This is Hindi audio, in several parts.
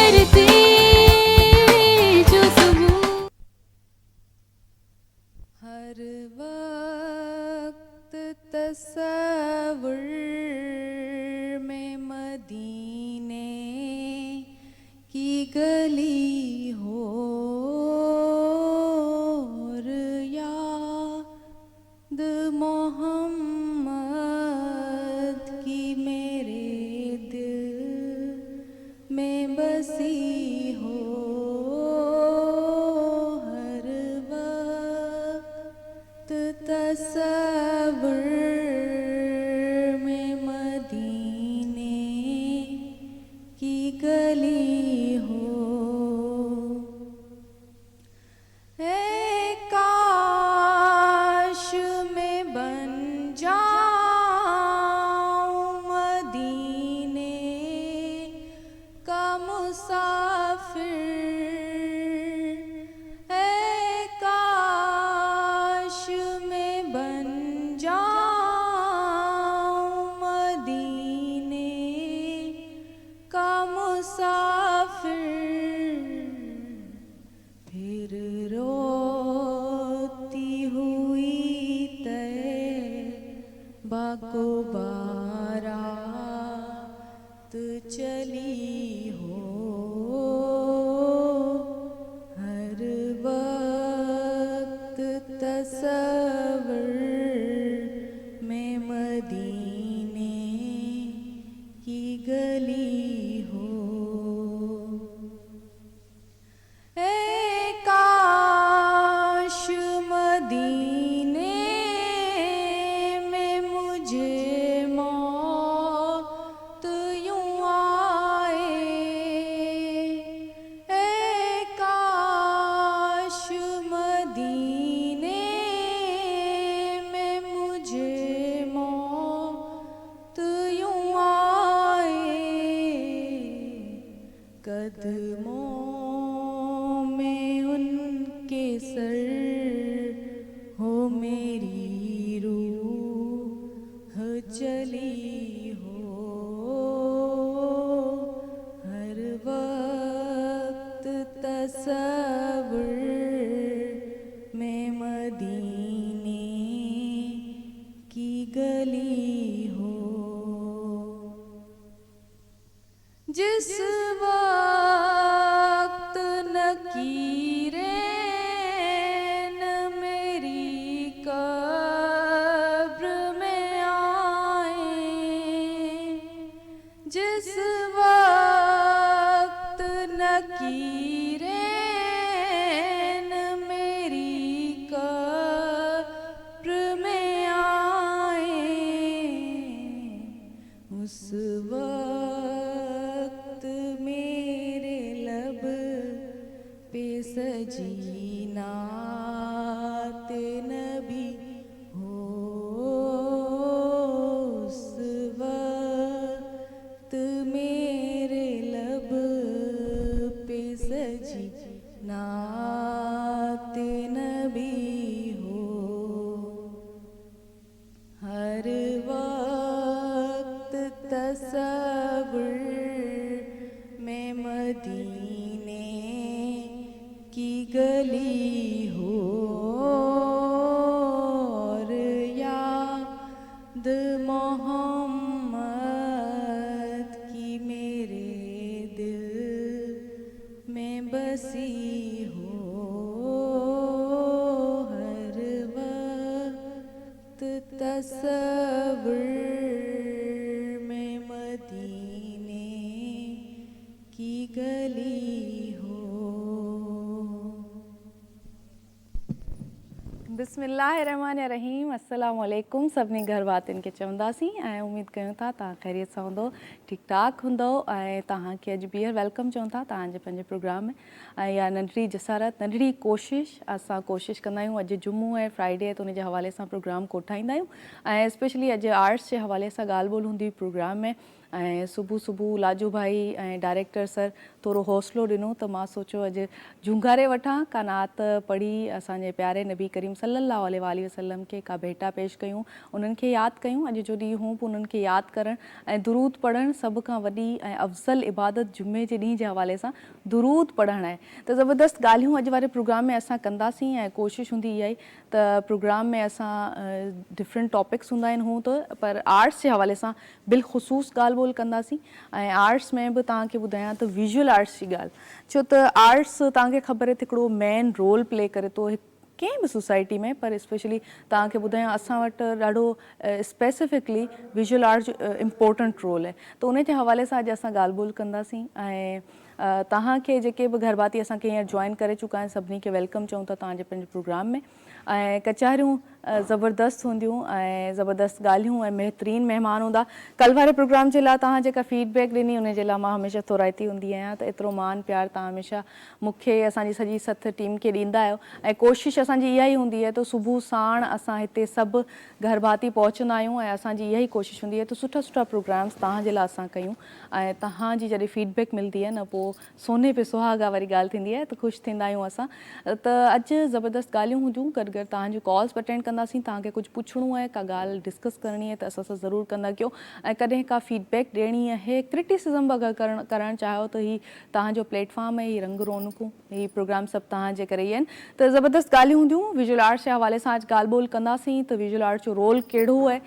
करती जो सुबह हर वक्त तस्वुर में मदीने की गली हो और याद मोहम्मद की मेरे दिल में बसी हो हर वक्त तस्वुर में मदीने की गली हो ए काश में बन जाऊं मदीने का मुसाफिर ए काश में बन जाऊं मदीने का मुसाफिर फिर रोती हुई तैबा को बारात चली हो हर वक्त तस्वुर में मदीने की गली हो ए काश मदीने में मुझे मौत यूं आए ए काश मदीने में मुझे मौत यूं आए कदमों में उनके सर हो मेरी रूह चली हो हर वक्त तस्वुर में मदीने की गली हो जिस वक्त नकीरें मेरी कब्र में आए जिस वक्त नकीरें मेरी कब्र में आए उस वक्त मेरे लब पे सजी नात नबी हो उस वक्त मेरे लब पे सजी नात नबी हो हर वक्त तस्वुर में मदीने की गली हो और याद मोहम्मद की मेरे दिल में बसी हो हर वक्त तस्वुर में मदीने की गली हो बिस्मिल्लाहिर्रहमानिर्रहीम अस्सलाम वालेकुम सभिनी घर वातियुनि खे चवंदासीं ऐं उमेद कयूं था तव्हां ख़ैरियत सां हूंदो ठीकु ठाक हूंदो ऐं तव्हांखे अॼु ॿीहर वेलकम चऊं था तव्हांजे पंहिंजे प्रोग्राम में ऐं इहा नंढड़ी जसारत नंढड़ी कोशिशि असां कोशिशि कंदा आहियूं अॼु जुमो ऐं फ्राइडे त उनजे हवाले सां प्रोग्राम कोठाईंदा आहियूं ऐं स्पेशली अॼु आर्ट्स जे हवाले सां ॻाल्हि ॿोल हूंदी प्रोग्राम में ऐं सुबुह सुबुह लाजू भाई ऐं डायरेक्टर सर थोरो हौसलो ॾिनो त मां सोचियो अॼु झुंगारे वठां का नात पढ़ी असांजे प्यारे नबी करीम सल्लल्लाहु अलैहि वसल्लम खे का भेटा पेश कयूं, उन्हनि खे यादि कयूं। अॼु जो ॾींहुं हूं, उन्हनि खे यादि करणु ऐं दुरूद पढ़णु सभ खां वॾी ऐं अफ़ज़ल इबादत जुमे जे ॾींहं जे हवाले सां दुरूद पढ़णु आहे। त ज़बरदस्त ॻाल्हियूं अॼु वारे प्रोग्राम में असां कंदासीं ऐं कोशिशि हूंदी इहा ई त प्रोग्राम में असां डिफरेंट टॉपिक्स हूंदा आहिनि हूं त, पर आर्ट्स जे हवाले सां बिलख़ुसूस ॻाल्हि ॿोल कंदासीं। ऐं आर्ट्स में बि तव्हांखे ॿुधायां त विजुअल आर्ट्स जी ॻाल्हि, छो त आर्ट्स तव्हांखे ख़बर आहे हिकिड़ो मेन रोल प्ले करे थो कंहिं बि सोसाइटी में, पर स्पेशली तव्हांखे ॿुधायां असां वटि ॾाढो स्पेसिफिकली विजुअल आर्ट जो इम्पोर्टेंट रोल आहे। त उन जे हवाले सां अॼु असां ॻाल्हि ॿोल कंदासीं। ऐं तव्हांखे जेके बि घर भाती असांखे हींअर जॉइन करे चुका आहिनि सभिनी खे वेलकम चऊं था तव्हांजे पंहिंजे प्रोग्राम में। ऐं कचहरियूं ज़बरदस्त हूंदियूं ऐं ज़बरदस्त ॻाल्हियूं ऐं बहितरीनु महिमान हूंदा। कल्ह वारे प्रोग्राम जे लाइ तव्हां जेका फीडबैक ॾिनी उन जे लाइ मां हमेशह थोराइती हूंदी आहियां त एतिरो मान प्यार तव्हां हमेशह मूंखे असांजी सॼी सथ टीम खे ॾींदा आहियो। ऐं कोशिशि असांजी इहा ई हूंदी आहे त सुबुह साण असां हिते सभु घर भाती पहुचंदा आहियूं ऐं असांजी इहा ई कोशिशि हूंदी आहे त सुठा सुठा प्रोग्राम्स तव्हांजे लाइ असां कयूं। ऐं तव्हांजी जॾहिं फीडबैक मिलंदी आहे न पोइ सोने पे सुहागा वारी ॻाल्हि थींदी आहे, त ख़ुशि थींदा आहियूं असां। त अॼु ज़बरदस्त ॻाल्हियूं हूंदियूं, गॾु गॾु तव्हांजूं कॉल्स अटेंड कंदासीं। तव्हांखे कुझु पुछिणो आहे, का ॻाल्हि डिस्कस करणी आहे त असां सां ज़रूरु कंदा कयो। ऐं कॾहिं का फीडबैक ॾियणी आहे, क्रिटिसिज़म बि अगरि करणु चाहियो त हीउ तव्हांजो प्लेटफॉर्म आहे, हीअ रंग रौनकूं, हीअ प्रोग्राम सभु तव्हांजे करे ई आहिनि। त ज़बरदस्त ॻाल्हियूं हूंदियूं। विजुअल आर्ट्स जे हवाले सां अॼु ॻाल्हि ॿोल कंदासीं त विजुअल आर्ट जो रोल कहिड़ो आहे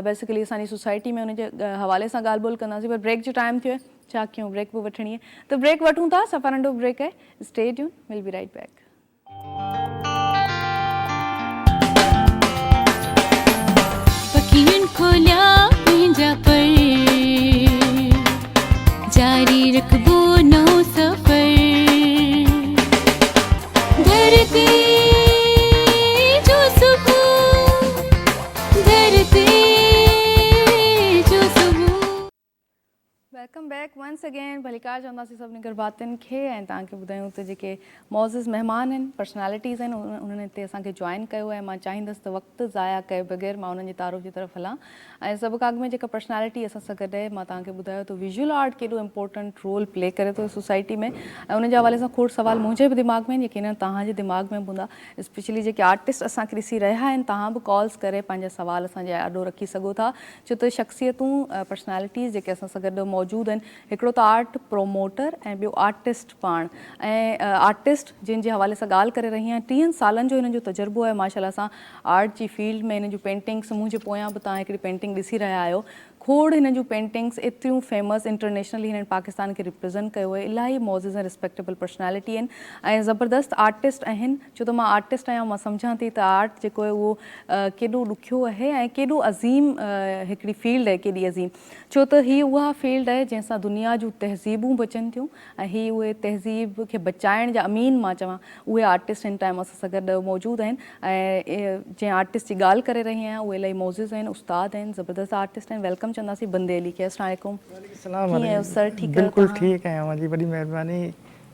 बेसिकली असांजी सोसाइटी में, उनजे हवाले सां ॻाल्हि ॿोल कंदासीं। पर ब्रेक जो टाइम थियो आहे, छा कयूं, ब्रेक बि वठणी आहे त ब्रेक वठूं था। सफ़ा नंढो ब्रेक आहे, stay tune, will be right back. खोलिया पंहिंजा पर जारी रखबो नौ सफ़र धरती जो सुबह धरती जो सुबह। Welcome back once again. भलीकार चवंदासीं सभिनी घर भातियुनि खे। ऐं तव्हांखे ॿुधायूं त जेके मौज़िज़ महिमान आहिनि, पर्सनैलिटीज़ आहिनि, उन्हनि हिते असांखे जॉइन कयो आहे। मां चाहींदसि त वक़्तु ज़ाया कए बग़ैर मां उन्हनि जी तारीफ़ जी तरफ़ हलां। ऐं सभु खां अॻु में जेका पर्सनैलिटी असां सां गॾु आहे, मां तव्हांखे ॿुधायो त विजुअल आर्ट केॾो इम्पोर्टेंट रोल प्ले करे थो सोसाइटी में। ऐं उनजे हवाले सां खोड़ सुवाल मुंहिंजे बि दिमाग़ में आहिनि, यकीनन तव्हांजे दिमाग़ में बि हूंदा। स्पेशली जेके आर्टिस्ट असांखे ॾिसी रहिया आहिनि, तव्हां बि कॉल्स करे पंहिंजा सुवाल असांजे आॾो रखी सघो था। छो त शख़्सियतूं पर्सनैलिटीज़ जेके असां सां गॾु मौजूदु आहिनि, हिकिड़ो त आर्ट प्रोमोटर ऐं ॿियो आर्टिस्ट पाण। ऐं आर्टिस्ट जिन जे हवाले सां ॻाल्हि करे रही आहियां, 30 सालनि जो हिननि जो तजुर्बो आहे माशाल्लाह सां आर्ट जी फील्ड में। हिन जूं पेंटिंग्स मुंहिंजे पोयां बि तव्हां हिकिड़ी पेंटिंग ॾिसी रहिया आहियो। खोड़ हिन जूं पेंटिंग्स एतिरियूं फेमस इंटरनेशनली हिननि पाकिस्तान खे रिप्रेज़ेंट कयो आहे। इलाही मौज़िज़ ऐं रिस्पेक्टेबल पर्सनैलिटी आहिनि ऐं ज़बरदस्त आर्टिस्ट आहिनि। छो त मां आर्टिस्ट आहियां, मां सम्झां थी त आर्ट जेको आहे उहो केॾो ॾुखियो आहे ऐं केॾो अज़ीम हिकिड़ी फील्ड आहे, केॾी अज़ीम। छो त हीअ उहा फील्ड आहे जंहिंसां दुनिया जूं तहज़ीबूं बचनि थियूं ऐं हीअ उहे तहज़ीब खे बचाइण जा अमीन मां चवां उहे आर्टिस्ट हिन टाइम असां सां गॾु मौजूदु आहिनि। ऐं जंहिं आर्टिस्ट जी ॻाल्हि करे रही आहियां उहे इलाही मौज़िज़ आहिनि, उस्ताद आहिनि, ज़बरदस्त आर्टिस्ट आहिनि। वेलकम चवंदासीं बंदे अली खे। अस्सलाम वालेकुम। कीअं आहियो सर? ठीकु आहियो? बिल्कुलु ठीकु आहियां। मुंहिंजी वॾी महिरबानी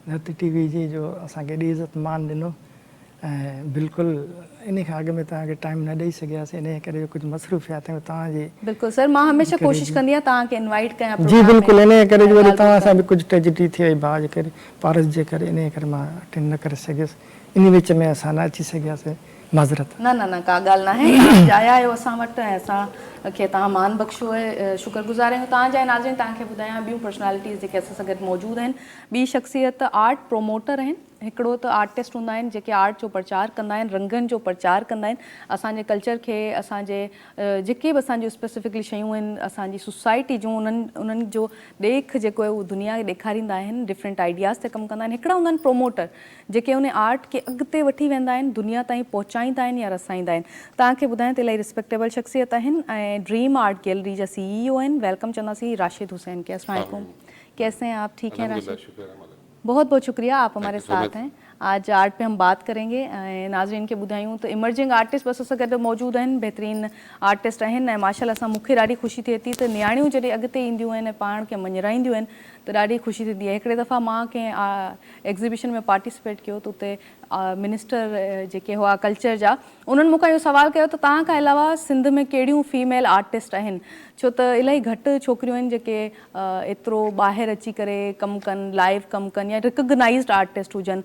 नती टीवी जी जो असांखे एॾी इज़त मान ॾिनो। ऐं बिल्कुलु इन खां अॻु में तव्हांखे टाइम न ॾेई सघियासीं, इन करे कुझु मसरूफ़ियात आहियूं तव्हांजी। बिल्कुलु सर, मां हमेशह कोशिशि कंदी आहियां तव्हांखे इनवाइट कयां। जी बिल्कुलु, इन करे वरी तव्हां सां बि कुझु ट्रेजिडी थी वई भाउ जे करे, पारस जे करे, इन करे मां अटेंड न करे सघियुसि। इन विच में असां न अची सघियासीं, माज़रत। न न न का ॻाल्हि न आहे। तव्हां आया आहियो असां वटि ऐं असांखे तव्हां मान बख़्शो आहे, शुक्रगुज़ार आहियूं तव्हांजा। ऐं नाज़रीन तव्हांखे ॿुधायां ॿियूं पर्सनैलिटीज़ जेके असां सां गॾु मौजूदु आहिनि। ॿी शख़्सियत आर्ट प्रोमोटर आहिनि। हिकिड़ो त आर्टिस्ट हूंदा आहिनि जेके आर्ट जो प्रचार कंदा आहिनि, रंगनि जो प्रचार कंदा आहिनि, असांजे कल्चर खे, असांजे जेके बि असांजूं स्पेसिफिकली शयूं आहिनि असांजी सोसाइटी जूं, उन्हनि जो ॾेख जेको आहे उहो दुनिया खे ॾेखारींदा आहिनि, डिफरेंट आइडियाज़ ते कमु कंदा आहिनि। हिकिड़ा हूंदा आहिनि प्रोमोटर जेके उन आर्ट खे अॻिते वठी वेंदा आहिनि, दुनिया ताईं पहुचाईंदा आहिनि या रसाईंदा आहिनि। तव्हांखे ॿुधायां त इलाही रिस्पेक्टेबल शख़्सियत आहिनि ऐं ड्रीम आर्ट गैलरी जा CEO आहिनि। वेलकम चवंदासीं राशिद हुसैन के। अस्सलाम वालेकुम, कैसे हैं आप? ठीक हैं राशिद? बहुत बहुत शुक्रिया, आप हमारे साथ हैं। आज आर्ट पे हम बात करेंगे। नाज़रीन के ॿुधायूं त इमर्जिंग आर्टिस्ट बस असां गॾु मौजूदु आहिनि, बहितरीनु आर्टिस्ट आहिनि। ऐं माशाल्लाह सां मूंखे ॾाढी ख़ुशी थिए थी त नियाणियूं जॾहिं अॻिते ईंदियूं आहिनि ऐं पाण खे मञराईंदियूं आहिनि त ॾाढी ख़ुशी थींदी आहे। हिकिड़े दफ़ा मां कंहिं एग्ज़िबिशन में पार्टिसिपेट कयो त उते मिनिस्टर जेके हुआ कल्चर जा, उन्हनि मूंखां इहो सवाल कयो त तव्हां खां अलावा सिंध में कहिड़ियूं फीमेल आर्टिस्ट आहिनि, छो त इलाही घटि छोकिरियूं आहिनि जेके एतिरो ॿाहिरि अची करे कमु कनि, लाइव कमु कनि या रिकग्नाइज़्ड आर्टिस्ट हुजनि,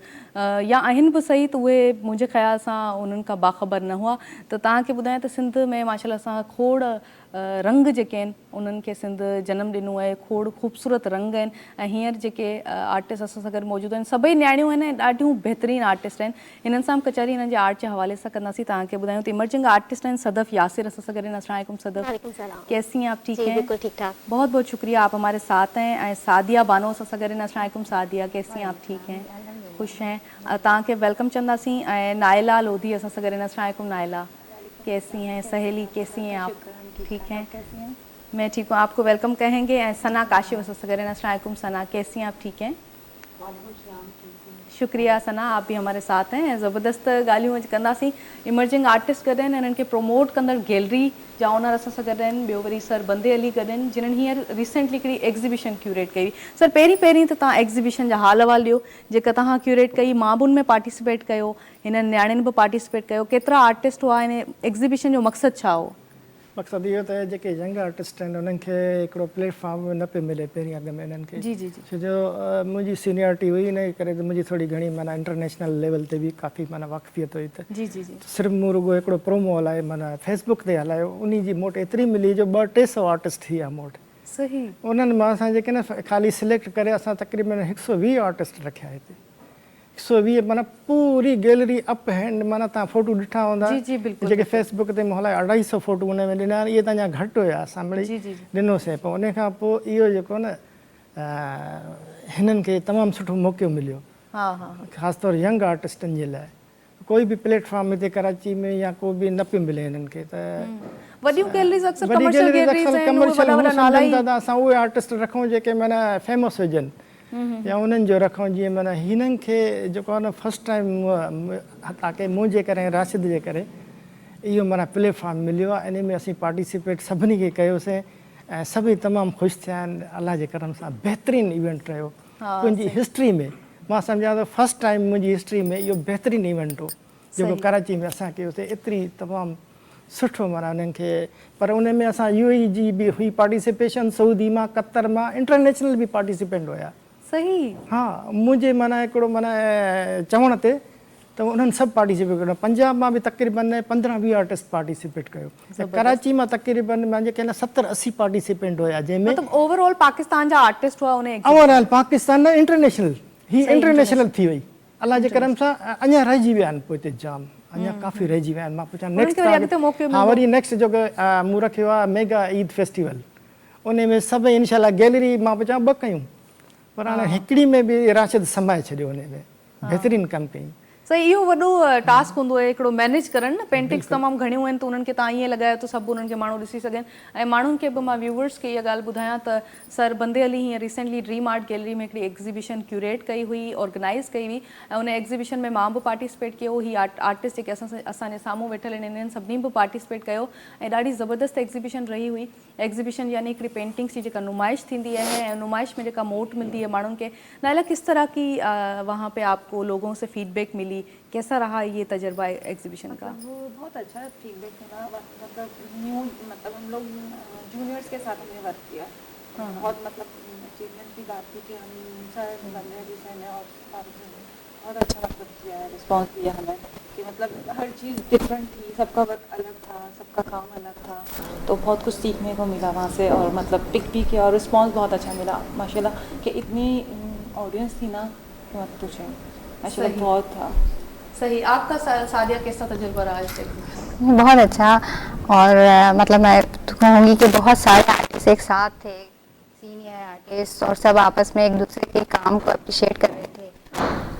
या आहिनि बि सही त उहे मुंहिंजे ख़्याल सां उन्हनि खां बाख़बर न हुआ। त तव्हांखे ॿुधायां त सिंध में माशाल्लाह सां खोड़ रंग जेके आहिनि उन्हनि खे सिंध जनमु ॾिनो आहे, खोड़ ख़ूबसूरत रंग आहिनि। ऐं हींअर जेके आर्टिस्ट असां सां गॾु मौजूदु आहिनि सभई न्याणियूं आहिनि ऐं ॾाढियूं बहितरीनु आर्टिस्ट आहिनि। हिननि सां कचहरी हिननि जे आर्ट जे हवाले सां कंदासीं। तव्हांखे ॿुधायूं त इमर्जिंग आर्टिस्ट आहिनि सदफ़ यासिर असां सां गॾु आहिनि। अस्सलाम वालेकुम सदफ़, वालेकुम सलाम। कैसी हैं आप? ठीक जी हैं? बिल्कुल ठीक ठाक। बहुत बहुत शुक्रिया, आप हमारे साथ हैं। ऐं सादिया बानो असां सां गॾु आहिनि। अस्सलाम वालेकुम सादिया, कैसी हैं आप? ठीक हैं, ख़ुशि हैं? तव्हांखे वेलकम चवंदासीं। ऐं नाइला लोधी असां सां गॾु आहिनि। अस्सलाम वालेकुम नाइला, कैसी हैं? सहेली कैसी हैं आप? ठीक हैं, मैं ठीक हूँ, आपको वेलकम कहेंगे। ऐं सना काशिफ असां सां गॾु आहिनि। अस्सलाम वालेकुम सना, कैसी हैं आप? ठीक हैं, शुक्रिया सना, आप भी हमारे साथ हैं। ज़बरदस्त ॻाल्हियूं अॼु कंदासीं। इमर्जिंग आर्टिस्ट गॾु आहिनि, हिननि खे प्रमोट कंदड़ गैलरी जा ओनर असां सां गॾु आहिनि। ॿियो वरी सर बंदे अली गॾु आहिनि, जिन्हनि हींअर रिसेंटली हिकिड़ी एग्ज़िबिशन क्यूरेट कई। सर पहिरीं त तव्हां एग्ज़िबिशन जा हाल अहिवाल ॾियो जेका तव्हां क्यूरेट कई। मां बि उन में पार्टिसिपेट कयो, हिननि न्याणियुनि बि पार्टिसिपेट कयो। केतिरा आर्टिस्ट हुआ, हिन एग्ज़िबिशन जो मक़सदु छा हो? मक़सदु इहो त जेके यंग आर्टिस्ट आहिनि उन्हनि खे हिकिड़ो प्लेटफॉर्म न पियो मिले पहिरीं अॻ में इन्हनि खे। जी जी जी। छो जो मुंहिंजी सीनियरिटी हुई, इन करे त मुंहिंजी थोरी घणी माना इंटरनेशनल लेवल ते बि काफ़ी माना वाक़फ़ियत हुई। त जी जी जी। सिर्फ़ु मूं रुॻो हिकिड़ो प्रोमो हलायो, माना फेसबुक ते हलायो, उन जी मूं वटि एतिरी मिली जो 200-300 आर्टिस्ट थी विया मूं वटि। सही। उन्हनि मां असां जेके न ख़ाली सिलेक्ट करे असां तक़रीबन 120 आर्टिस्ट रखिया हिते। 120 माना पूरी गैलरी अप हैंड, माना तव्हां फ़ोटू ॾिठा हूंदा जी जी बिल्कुलु। जेके फेसबुक ते मूं हलाए 250 फ़ोटू उन में ॾिना। इहे त अञा घटि हुया, असां मिड़ई जी जी जी। ॾिनोसीं। पोइ उन खां पोइ इहो जेको न हिननि खे तमामु सुठो मौक़ो मिलियो, हा हा, ख़ासि तौरु यंग आर्टिस्टनि जे लाइ। कोई बि प्लेटफॉर्म हिते कराची में या को बि न पियो मिले हिननि खे। त वॾियूं गैलरीज़ अक्सर वॾी कमर्शियल गैलरी गैलरीज़ आहिनि, उहे कमर्शियल वॾा वॾा नाला ई। असां उहे आर्टिस्ट रखूं जेके माना फेमस हुजनि या उन्हनि जो रखूं। जीअं माना हिननि खे जेको आहे न फस्ट टाइम ताकी मुंहिंजे करे राशिद जे करे इहो माना प्लेटफॉर्म मिलियो आहे। इन में असीं पार्टिसिपेट सभिनी खे कयोसीं ऐं सभई तमामु ख़ुशि थिया आहिनि। अलाह जे करम सां बहितरीनु इवेंट रहियो मुंहिंजी हिस्ट्री में। मां सम्झां थो फस्ट टाइम मुंहिंजी हिस्ट्री में इहो बहितरीनु इवेंट हो जेको कराची में असां कयोसीं। एतिरी तमामु सुठो माना उन्हनि खे। पर उन में असां UAE जी बि हुई पार्टिसिपेशन, सऊदी मां, कतर मां, इंटरनेशनल बि पार्टिसिपेंट हुया। सही। हा, मुंहिंजे माना हिकिड़ो माना चवण ते त उन्हनि सभु पार्टिसिपेट कयो। पंजाब मां बि तक़रीबन 15-20 आर्टिस्ट पार्टिसिपेट कयो। कराची मां तक़रीबन मुंहिंजे खे 70-80 पार्टिसिपेंट हुया, जंहिंमें मतलब ओवरऑल पाकिस्तान जा आर्टिस्ट हुआ उन ओवरऑल पाकिस्तान न इंटरनेशनल ही इंटरनेशनल थी वई। अलाह जे करम सां अञा रहिजी विया आहिनि पोइ हिते जाम, अञा काफ़ी रहिजी विया आहिनि। मां पुछां नेक्स्ट हा वरी नेक्स्ट जेको मूं रखियो आहे मेगा ईद फेस्टिवल, उन में सभई इनशाला गैलरी मां पुछां 2 कयूं, पर हाणे हिकिड़ी में बि राशिद समाए छॾियो। उन में बहितरीनु कमु कई। सही, इहो वॾो टास्क हूंदो आहे हिकिड़ो मैनेज करणु न। पेंटिंग्स तमामु घणियूं आहिनि त उन्हनि खे तव्हां ईअं लॻायो त सभु उन्हनि खे माण्हू ॾिसी सघनि। ऐं माण्हुनि खे बि मां व्यूवर्स खे इहा ॻाल्हि ॿुधायां त सर बंदे अली हीअं रिसेंटली ड्रीम आर्ट गैलरी में हिकिड़ी एग्ज़िबिशन क्यूरेट कई हुई, ऑर्गेनाइज़ कई हुई। ऐं उन एग्ज़िबिशन में मां बि पार्टिसिपेट कयो। ही आर्टिस्ट जेके असांजे साम्हूं वेठल आहिनि इन्हनि सभिनी बि पार्टिसिपेट कयो ऐं ॾाढी ज़बरदस्त एग्ज़िबिशन रही हुई। एग्ज़िबिशन यानी हिकिड़ी पेंटिंग्स जी जेका नुमाइश थींदी आहे ऐं नुमाइश में जेका मोट मिलती है माण्हुनि खे। नाइला किस तरह की वहाँ पे आपको लोगों से फीडबैक मिली, कैसा रहा ये तजर्बा एग्जीबिशन का? वो बहुत अच्छा फीडबैक मिला। मतलब न्यू मतलब हम लोग जूनियर्स के साथ हमने वर्क किया। बहुत मतलब अचीवमेंट की बात थी कि हम सर बंदे जी से और बहुत अच्छा मतलब किया है, रिस्पॉन्स दिया हमें कि मतलब हर चीज़ डिफरेंट थी, सबका वर्क अलग था, सबका काम अलग था, तो बहुत कुछ सीखने को मिला वहाँ से। और मतलब पिक भी किया और रिस्पॉन्स बहुत अच्छा मिला माशाल्लाह कि इतनी ऑडियंस थी ना कि मत पूछें, माशाल्लाह बहुत था। सही। आपका सादिया कैसा तजुर्बा रहा इस एग्जीबिशन? बहुत अच्छा। और मतलब मैं तो कहूँगी कि बहुत सारे आर्टिस्ट एक साथ थे, सीनियर आर्टिस्ट, और सब आपस में एक दूसरे के काम को अप्रिशिएट कर रहे थे,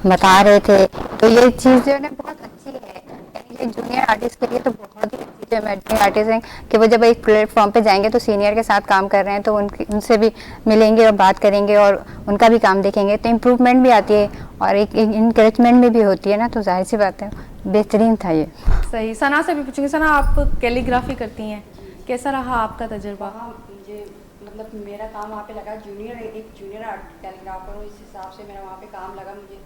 बता रहे थे। तो ये चीज़ जो है ना बहुत अच्छी है। यानी कि जूनियर आर्टिस्ट के लिए तो बहुत ही अच्छी जो इमर्जिंग आर्टिस्ट हैं कि वो जब एक प्लेटफॉर्म पे जाएंगे तो सीनियर के साथ काम कर रहे हैं तो उनसे भी मिलेंगे और बात करेंगे और उनका भी काम देखेंगे, तो इम्प्रूवमेंट भी आती है और एक इंकरेजमेंट भी होती है ना। तो जाहिर सी बात है बेहतरीन था ये। सही। सना से भी पूछेंगे। सना, आप कैलीग्राफी करती हैं, कैसा रहा आपका तजुर्बा? मुझे मतलब मेरा काम वहाँ पे लगा एक जूनियर आर्ट कैलीग्राफर हूँ, इस हिसाब से मेरा वहाँ पे काम लगा मुझे।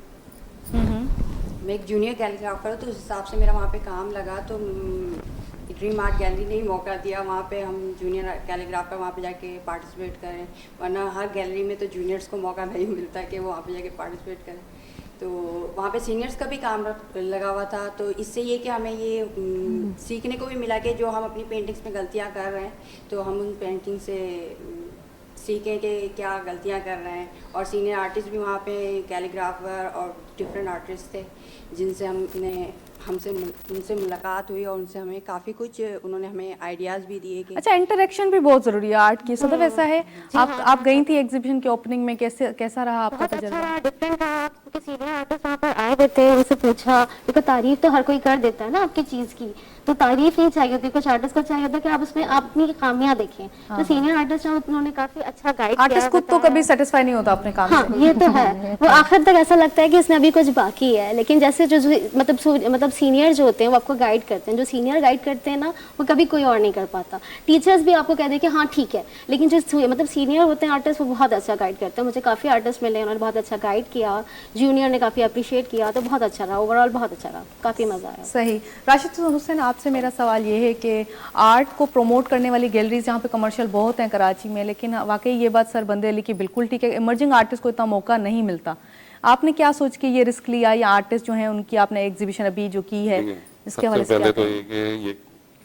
मैं एक जूनियर कैलीग्राफर हूँ, तो उस हिसाब से मेरा वहाँ पे काम लगा। तो ड्रीम आर्ट गैलरी ने ही मौका दिया वहाँ पे हम जूनियर कैलीग्राफर वहाँ पे जाके पार्टिसिपेट करें, वरना हर गैलरी में तो जूनियर्स को मौका नहीं मिलता कि वो वहाँ पे जाके पार्टिसिपेट करें। तो वहाँ पे सीनियर्स का भी काम लगा हुआ था, तो इससे ये कि हमें ये सीखने को भी मिला कि जो हम अपनी पेंटिंग्स में गलतियाँ कर रहे हैं, तो हम उन पेंटिंग से सीखें कि क्या गलतियाँ कर रहे हैं। और सीनियर आर्टिस्ट भी वहाँ पे कैलीग्राफर और डिफरेंट आर्टिस्ट थे, जिनसे उनसे मुलाकात हुई और उनसे हमें काफ़ी कुछ उन्होंने हमें आइडियाज़ भी दिए कि अच्छा, इंटरेक्शन भी बहुत जरूरी है आर्ट की। सदैव ऐसा है। आप गई थी एग्जीबिशन की ओपनिंग में, कैसा रहा आपका बहुत तजुर्बा? अच्छा, डिफरेंट रहा। आपके सीनियर आर्टिस्ट वहाँ पर आए हुए थे, उनसे पूछा, क्योंकि तारीफ तो हर कोई कर देता है ना आपकी चीज़ की, तो तारीफ नहीं चाहिए होती। कुछ आर्टिस्ट को चाहिए होता है कि आप उसमें अपनी खामियां देखें। तो सीनियर आर्टिस्ट उन्होंने काफी अच्छा गाइड किया। आर्टिस्ट खुद तो कभी सेटिस्फाई नहीं होता अपने काम हाँ, ये तो है। वो आखिर तक ऐसा लगता है कि इसमें अभी कुछ बाकी है, लेकिन जैसे जो मतलब सीनियर जो होते हैं वो आपको गाइड करते हैं। जो सीनियर गाइड करते हैं ना, वो कभी कोई और नहीं कर पाता। टीचर्स भी आपको कह दें कि हाँ ठीक है, लेकिन जो मतलब सीनियर होते हैं आर्टिस्ट, वो बहुत अच्छा गाइड करते हैं। मुझे काफ़ी आर्टिस्ट मिले, उन्होंने बहुत अच्छा गाइड किया, जूनियर ने काफ़ी अप्रिशिएट किया, तो बहुत अच्छा रहा। ओवरऑल बहुत अच्छा रहा, काफ़ी मज़ा आया। सही। राशिद हुसैन, आपसे मेरा सवाल ये है कि आर्ट को प्रमोट करने वाली गैलरीज यहाँ पे कमर्शियल बहुत हैं कराची में, लेकिन वाकई ये बात सर बंदे अली की बिल्कुल ठीक है, इमर्जिंग आर्टिस्ट को इतना मौका नहीं मिलता। आपने क्या सोच के ये रिस्क लिया, या आर्टिस्ट जो हैं उनकी आपने एग्जीबिशन अभी जो की है इसके हवाले से? पहले तो ये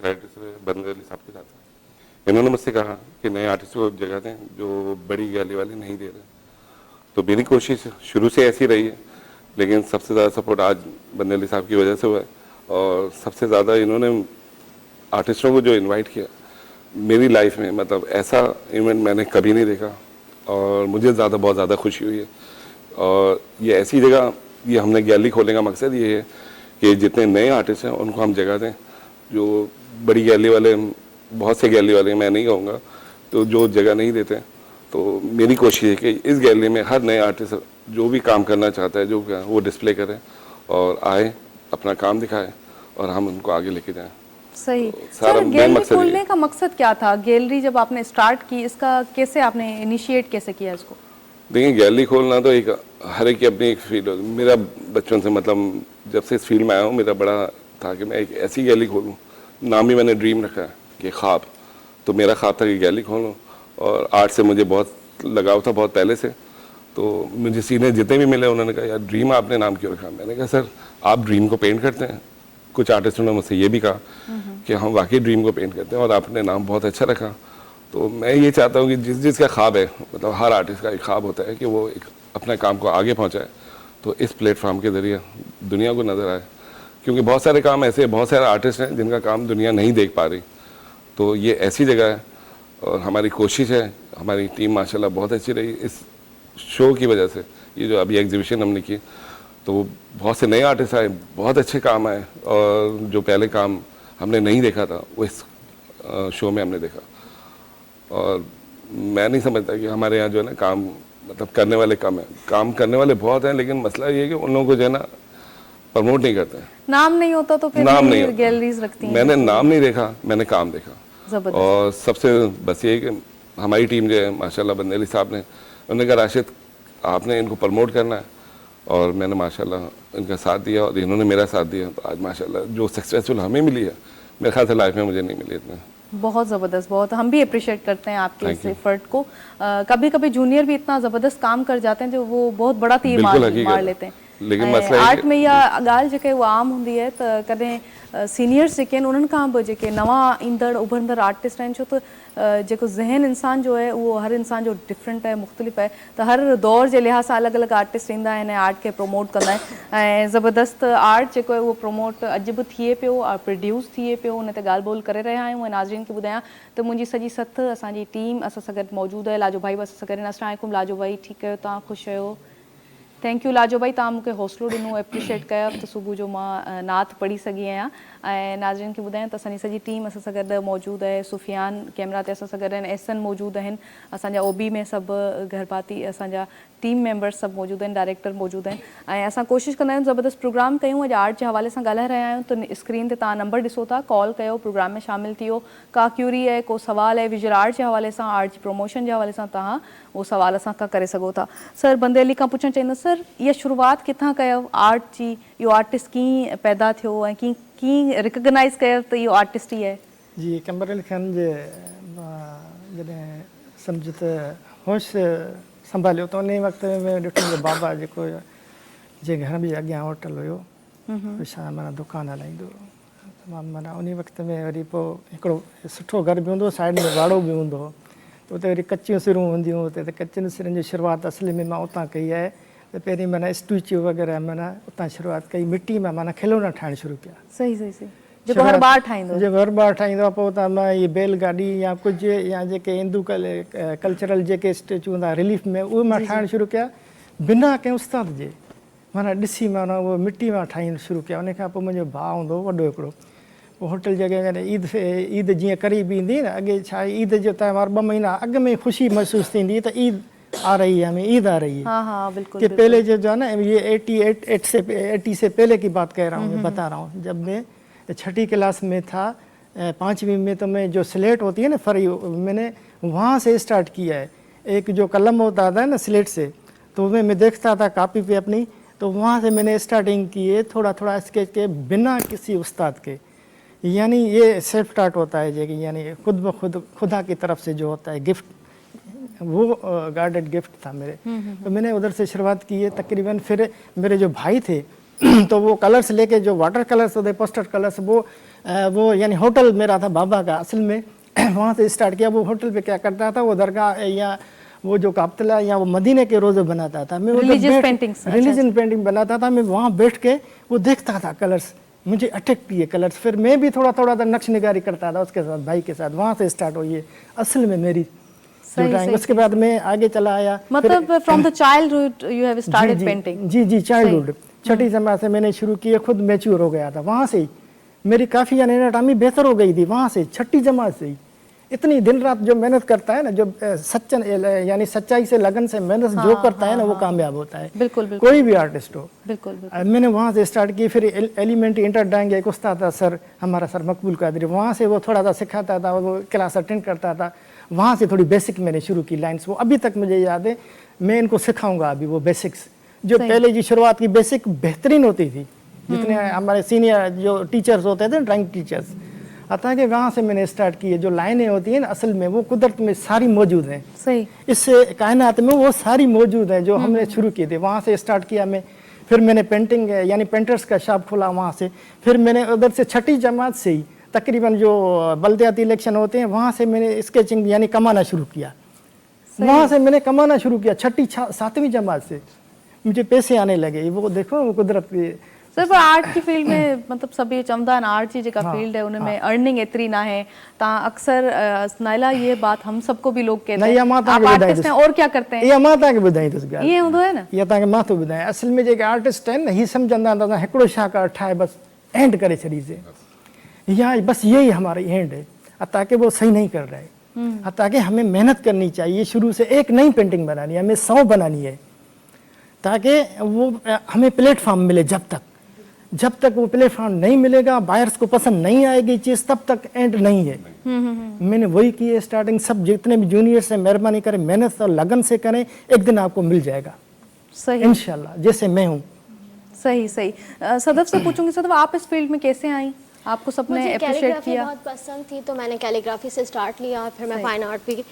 क्रेडिट बंदे अली साहब के साथ है। इन्होंने मुझसे कहा कि नए आर्टिस्ट को जगह दें जो बड़ी गैलरी वाले नहीं दे रहे। तो मेरी कोशिश शुरू से ऐसी रही है, लेकिन सबसे ज़्यादा सपोर्ट आज बंदे अली साहब की वजह से हुआ है। और सबसे ज़्यादा इन्होंने आर्टिस्टों को जो इनवाइट किया, मेरी लाइफ में मतलब ऐसा इवेंट मैंने कभी नहीं देखा, और मुझे बहुत ज़्यादा खुशी हुई है। और ये ऐसी जगह, ये हमने गैलरी खोलने का मकसद ये है कि जितने नए आर्टिस्ट हैं उनको हम जगह दें। जो बड़ी गैलरी वाले, बहुत से गैलरी वाले, मैं नहीं कहूँगा, तो जो जगह नहीं देते, तो मेरी कोशिश है कि इस गैलरी में हर नए आर्टिस्ट जो भी काम करना चाहता है, जो वो डिस्प्ले करे और आए, अपना काम दिखाए और हम उनको आगे लेके जाएं। सही। तो सर, गैलरी खोलने का मकसद क्या था? गैलरी जब आपने स्टार्ट की, इसका कैसे आपने इनिशिएट कैसे किया इसको? देखिए, गैलरी खोलना तो एक हर एक की अपनी एक फील्ड होती है। मेरा बचपन से, मतलब जब से इस फील्ड में आया हूँ, मेरा बड़ा था कि मैं एक ऐसी गैलरी खोलूँ। नाम भी मैंने ड्रीम रखा है कि ख्वाब। तो मेरा ख्वाब था कि गैलरी खोलूँ, और आर्ट से मुझे बहुत लगाव था, बहुत पहले से। तो मुझे सीनियर जितने भी मिले, उन्होंने कहा यार ड्रीम आपने नाम क्यों रखा? मैंने कहा सर, आप ड्रीम को पेंट करते हैं। कुछ आर्टिस्टों ने मुझसे ये भी कहा कि हम वाकई ड्रीम को पेंट करते हैं, और आपने नाम बहुत अच्छा रखा। तो मैं ये चाहता हूँ कि जिसका ख्वाब है, मतलब हर आर्टिस्ट का एक ख्वाब होता है कि वो एक अपने काम को आगे पहुँचाए, तो इस प्लेटफॉर्म के ज़रिए दुनिया को नज़र आए। क्योंकि बहुत सारे काम ऐसे, बहुत सारे आर्टिस्ट हैं जिनका काम दुनिया नहीं देख पा रही। तो ये ऐसी जगह है, और हमारी कोशिश है, हमारी टीम माशाल्लाह बहुत अच्छी रही इस शो की वजह से। ये जो अभी एग्जीबिशन हमने की, तो बहुत से नए आर्टिस्ट आए, बहुत अच्छे काम आए, और जो पहले काम हमने नहीं देखा था वो इस शो में हमने देखा। और मैं नहीं समझता कि हमारे यहाँ जो है ना काम, मतलब करने वाले कम है। काम करने वाले बहुत हैं, लेकिन मसला ये है कि उन लोगों को जो है ना प्रमोट नहीं करते हैं। नाम नहीं होता तो फिर नाम नहीं गैलरीज रखती हैं। मैंने नाम नहीं देखा, मैंने काम देखा। जबरदस्त। और सबसे बस ये कि हमारी टीम जो है माशाल्लाह, बंदे अली साहब ने, उन्होंने कहा राशिद आपने इनको प्रमोट करना है, और मैंने माशाल्लाह इनका साथ दिया, और इन्होंने मेरा साथ दिया। तो आज माशाल्लाह जो सक्सेसफुल हमें मिली है, मेरे ख्याल से लाइफ में मुझे नहीं मिली इतना। बहुत ज़बरदस्त, बहुत। हम भी अप्रिशिएट करते हैं आपके इस एफर्ट को। कभी कभी जूनियर भी इतना ज़बरदस्त काम कर जाते हैं जो वो बहुत बड़ा तीर मार लेते हैं। लेकिन मसला आर्ट में या गाल जेके वो आम होंदी है, त कदें सीनियर्स जेके उन्हनि खां बि जेके नवां ईंदड़ उभरंदड़ आर्टिस्ट आहिनि, छो त जेको ज़हन इंसान जो है वो हर इंसान जो डिफरेंट है, मुख़्तलिफ़ है, त हर दौर जे लिहाज़ सां अलॻि अलॻि आर्टिस्ट ईंदा आहिनि, आर्ट खे प्रमोट कंदा आहिनि। ऐं ज़बरदस्त आर्ट जेको आहे उहो प्रमोट अॼु बि थिए पियो, प्रोड्यूस थिए पियो, उन ते ॻाल्हि ॿोल करे रहिया आहियूं। ऐं नाज़रीन खे ॿुधायां त मुंहिंजी सॼी सथ असांजी टीम असां सां गॾु मौजूदु आहे। लाजो भाई बि असां सां गॾु। अस्सलाम वालेकुम लाजो भाई, ठीकु आहियो तव्हां? ख़ुशि आहियो? थैंक यू लाजो भाई, तव्हां मूंखे हौसलो ॾिनो, एप्रिशिएट कयो त सुबुह जो मां नात पढ़ी सघी आहियां। ऐं नाज़रीन खे ॿुधायां त असांजी सॼी टीम असां सां गॾु मौजूदु आहे। सुफ़ियान कैमरा ते असां सां गॾु आहिनि, एहसन मौजूदु आहिनि, असांजा ओबी में सभु घर भाती असांजा टीम मेंबर्स सब मौजूद हैं, डायरेक्टर मौजूद हैं ऐं असां कोशिशि कंदा आहियूं ज़बरदस्त प्रोग्राम कयूं। अॼु आर्ट जे हवाले सां ॻाल्हाए रहिया आहियूं त स्क्रीन ते तव्हां नंबर ॾिसो था, कॉल कयो, प्रोग्राम में शामिल थियो। का क्यूरी आहे, को सवाल आहे विजुअल आर्ट जे हवाले सां, आर्ट जी प्रमोशन जे हवाले सां, तव्हां उहो सवाल असां खां करे सघो था। सर बंदे अली खां पुछणु चाहींदुसि, सर इहा शुरूआति किथां कयव आर्ट जी? इहो आर्टिस्ट कीअं पैदा थियो ऐं कीअं रिकग्नाइज़ कयव त इहो आर्टिस्ट ई आहे? जी कमर अली खान जे जॾहिं सम्झ त होश संभालियो त उन वक़्त में ॾिठो त बाबा जेको जे घर बि अॻियां होटल हुयो, छा माना दुकानु हलाईंदो तमामु, माना उन वक़्त में वरी पोइ हिकिड़ो सुठो घर बि हूंदो, साइड में वाड़ो बि हूंदो हो, त उते वरी कचियूं सिरूं हूंदियूं, उते त कचियुनि सिरनि जी शुरूआति असली में मां उतां कई आहे। त पहिरीं माना स्टैच्यू वग़ैरह माना उतां शुरूआति कई, मिटी मां माना खिलौना ठाहिणु शुरू कया। सही सही सही, जेको हर ॿार ठाहींदो, जेको हर ॿार ठाहींदो आहे। पोइ उतां मां इहे बैलगाॾी या कुझु या जेके हिंदू कल्चरल जेके स्टैच्यू हूंदा रिलीफ में, उहे मां ठाहिणु शुरू कया बिना कंहिं उस्ताद जे, माना ॾिसी माना उहो मिटी मां ठाहिणु शुरू कया। उन खां पोइ मुंहिंजो भाउ हूंदो वॾो हिकिड़ो, पोइ होटल जॻह जॾहिं ईद जीअं क़रीब ईंदी न, अॻे छा ईद जो त्योहार 2 महीना अॻु में ख़ुशी महसूसु थींदी त ईद आ रही है, हमें ईद आ रही है। हाँ हाँ बिल्कुल, कि पहले जो है ना, ये 80 से पहले की बात कह रहा हूँ, मैं बता रहा हूँ। जब मैं 6ठी क्लास में था, 5वीं में, तो मैं जो स्लेट होती है ना फरी, मैंने वहाँ से स्टार्ट किया है। एक जो कलम होता था ना स्लेट से, तो मैं देखता था कापी पे अपनी, तो वहाँ से मैंने स्टार्टिंग की है, थोड़ा थोड़ा स्केच के बिना किसी उस्ताद के। यानी ये सेल्फ स्टार्ट होता है, जो कि यानी खुद ब खुद खुदा की तरफ से जो होता है गिफ्ट, वो गार्डेड गिफ्ट था मेरे। तो मैंने उधर से शुरुआत की है तकरीबन। फिर मेरे जो भाई थे तो वो कलर्स लेके, जो वाटर कलर्स होते पोस्टर कलर्स, वो यानी होटल मेरा था बाबा का असल में, वहाँ से स्टार्ट किया। वो होटल पे क्या करता था, वो दरगाह या वो जो काप्तला या वो मदीने के रोज़े बनाता था, मैं रिलीजियस पेंटिंग बनाता था। मैं वहाँ बैठ के वो देखता था कलर्स, मुझे अट्रैक्ट किए कलर्स। फिर मैं भी थोड़ा थोड़ा नक्श निगारी करता था उसके साथ, भाई के साथ। वहाँ से स्टार्ट हुई है असल में मेरी ड्राइंग। उसके बाद मैं आगे चला आया, मतलब from the childhood you have started painting? जी चाइल्डहुड, 6ठी जमात से मैंने शुरू किए, खुद मैच्योर हो गया था वहाँ से ही। मेरी काफ़ी यानी एनाटॉमी बेहतर हो गई थी वहाँ से, 6ठी जमात से ही। इतनी दिन रात जो मेहनत करता है ना, जो यानी सच्चाई से लगन से मेहनत जो करता है ना, वो कामयाब होता है। बिल्कुल, कोई भी आर्टिस्ट हो। बिल्कुल। मैंने वहाँ से स्टार्ट की। फिर एलिमेंट्री इंटर ड्राइंग एक उस्ताद था सर, हमारा सर मकबूल कादरी, वहाँ से वो थोड़ा सा सिखाता था, वो क्लास अटेंड करता था। वहाँ से थोड़ी बेसिक मैंने शुरू की लाइन्स, वो अभी तक मुझे याद है। मैं इनको सिखाऊंगा अभी वो बेसिक्स, जो पहले की शुरुआत की बेसिक बेहतरीन होती थी। जितने हमारे सीनियर जो टीचर्स होते थे, ड्राइंग टीचर्स, अतः कि वहाँ से मैंने स्टार्ट की है। जो लाइनें होती हैं ना, असल में वो कुदरत में सारी मौजूद हैं। सही, इस कायनात में वो सारी मौजूद है जो हमने शुरू की थी। वहाँ से स्टार्ट किया मैं। फिर मैंने पेंटिंग यानी पेंटर्स का शॉप खोला वहाँ से। फिर मैंने उधर से 6ठी जमात से ही तकरीबन जो बल्दियाती इलेक्शन होते हैं, वहाँ से मैंने स्केचिंग यानी कमाना शुरू किया। वहाँ से मैंने कमाना शुरू किया 6ठी 7वीं जमात से मुझे पैसे आने लगे। वो देखो वो कुदरत की। सर पर आर्ट की फील्ड में मतलब सभी चवंदा आहिनि आर्ट जी जेका फील्ड है उनमें अर्निंग एतरी ना है। तव्हां अक्सर नाइला ये बात हम सबको भी लोग कहते हैं, आप आर्टिस्ट हैं और क्या करते हैं? ये मां तव्हांखे ॿुधाईंदुसि ॻाल्हि। ये हूंदो है न, ये तव्हांखे मां थो ॿुधायां। असल में जेके आर्टिस्ट आहिनि न, ही सम्झंदा आहिनि त हिकिड़ो शाहकार ठाहे बस एंड करे छॾीसे, या बस यही हमारी एंड है, ताकि वो सही नहीं कर रहा है। ताकि हमें मेहनत करनी चाहिए, शुरू से एक नई पेंटिंग बनानी है, हमें 100 बनानी है, ताकि वो हमें प्लेटफॉर्म मिले। जब तक वो प्लेटफॉर्म नहीं मिलेगा, बायर्स को पसंद नहीं आएगी चीज़, तब तक एंड नहीं है। मैंने वही की है स्टार्टिंग। सब जितने भी जूनियर्स हैं, मेहरबानी करें, मेहनत और लगन से करें, एक दिन आपको मिल जाएगा। सही, इंशाल्लाह, जैसे मैं हूँ। सही। सदफ से पूछूंगी, सदफ आप इस फील्ड में कैसे आई? आपको सबने अप्रिशिएट किया? बहुत पसंद थी तो मैंने कैलीग्राफी से स्टार्ट लिया, फिर मैं फाइन आर्ट भी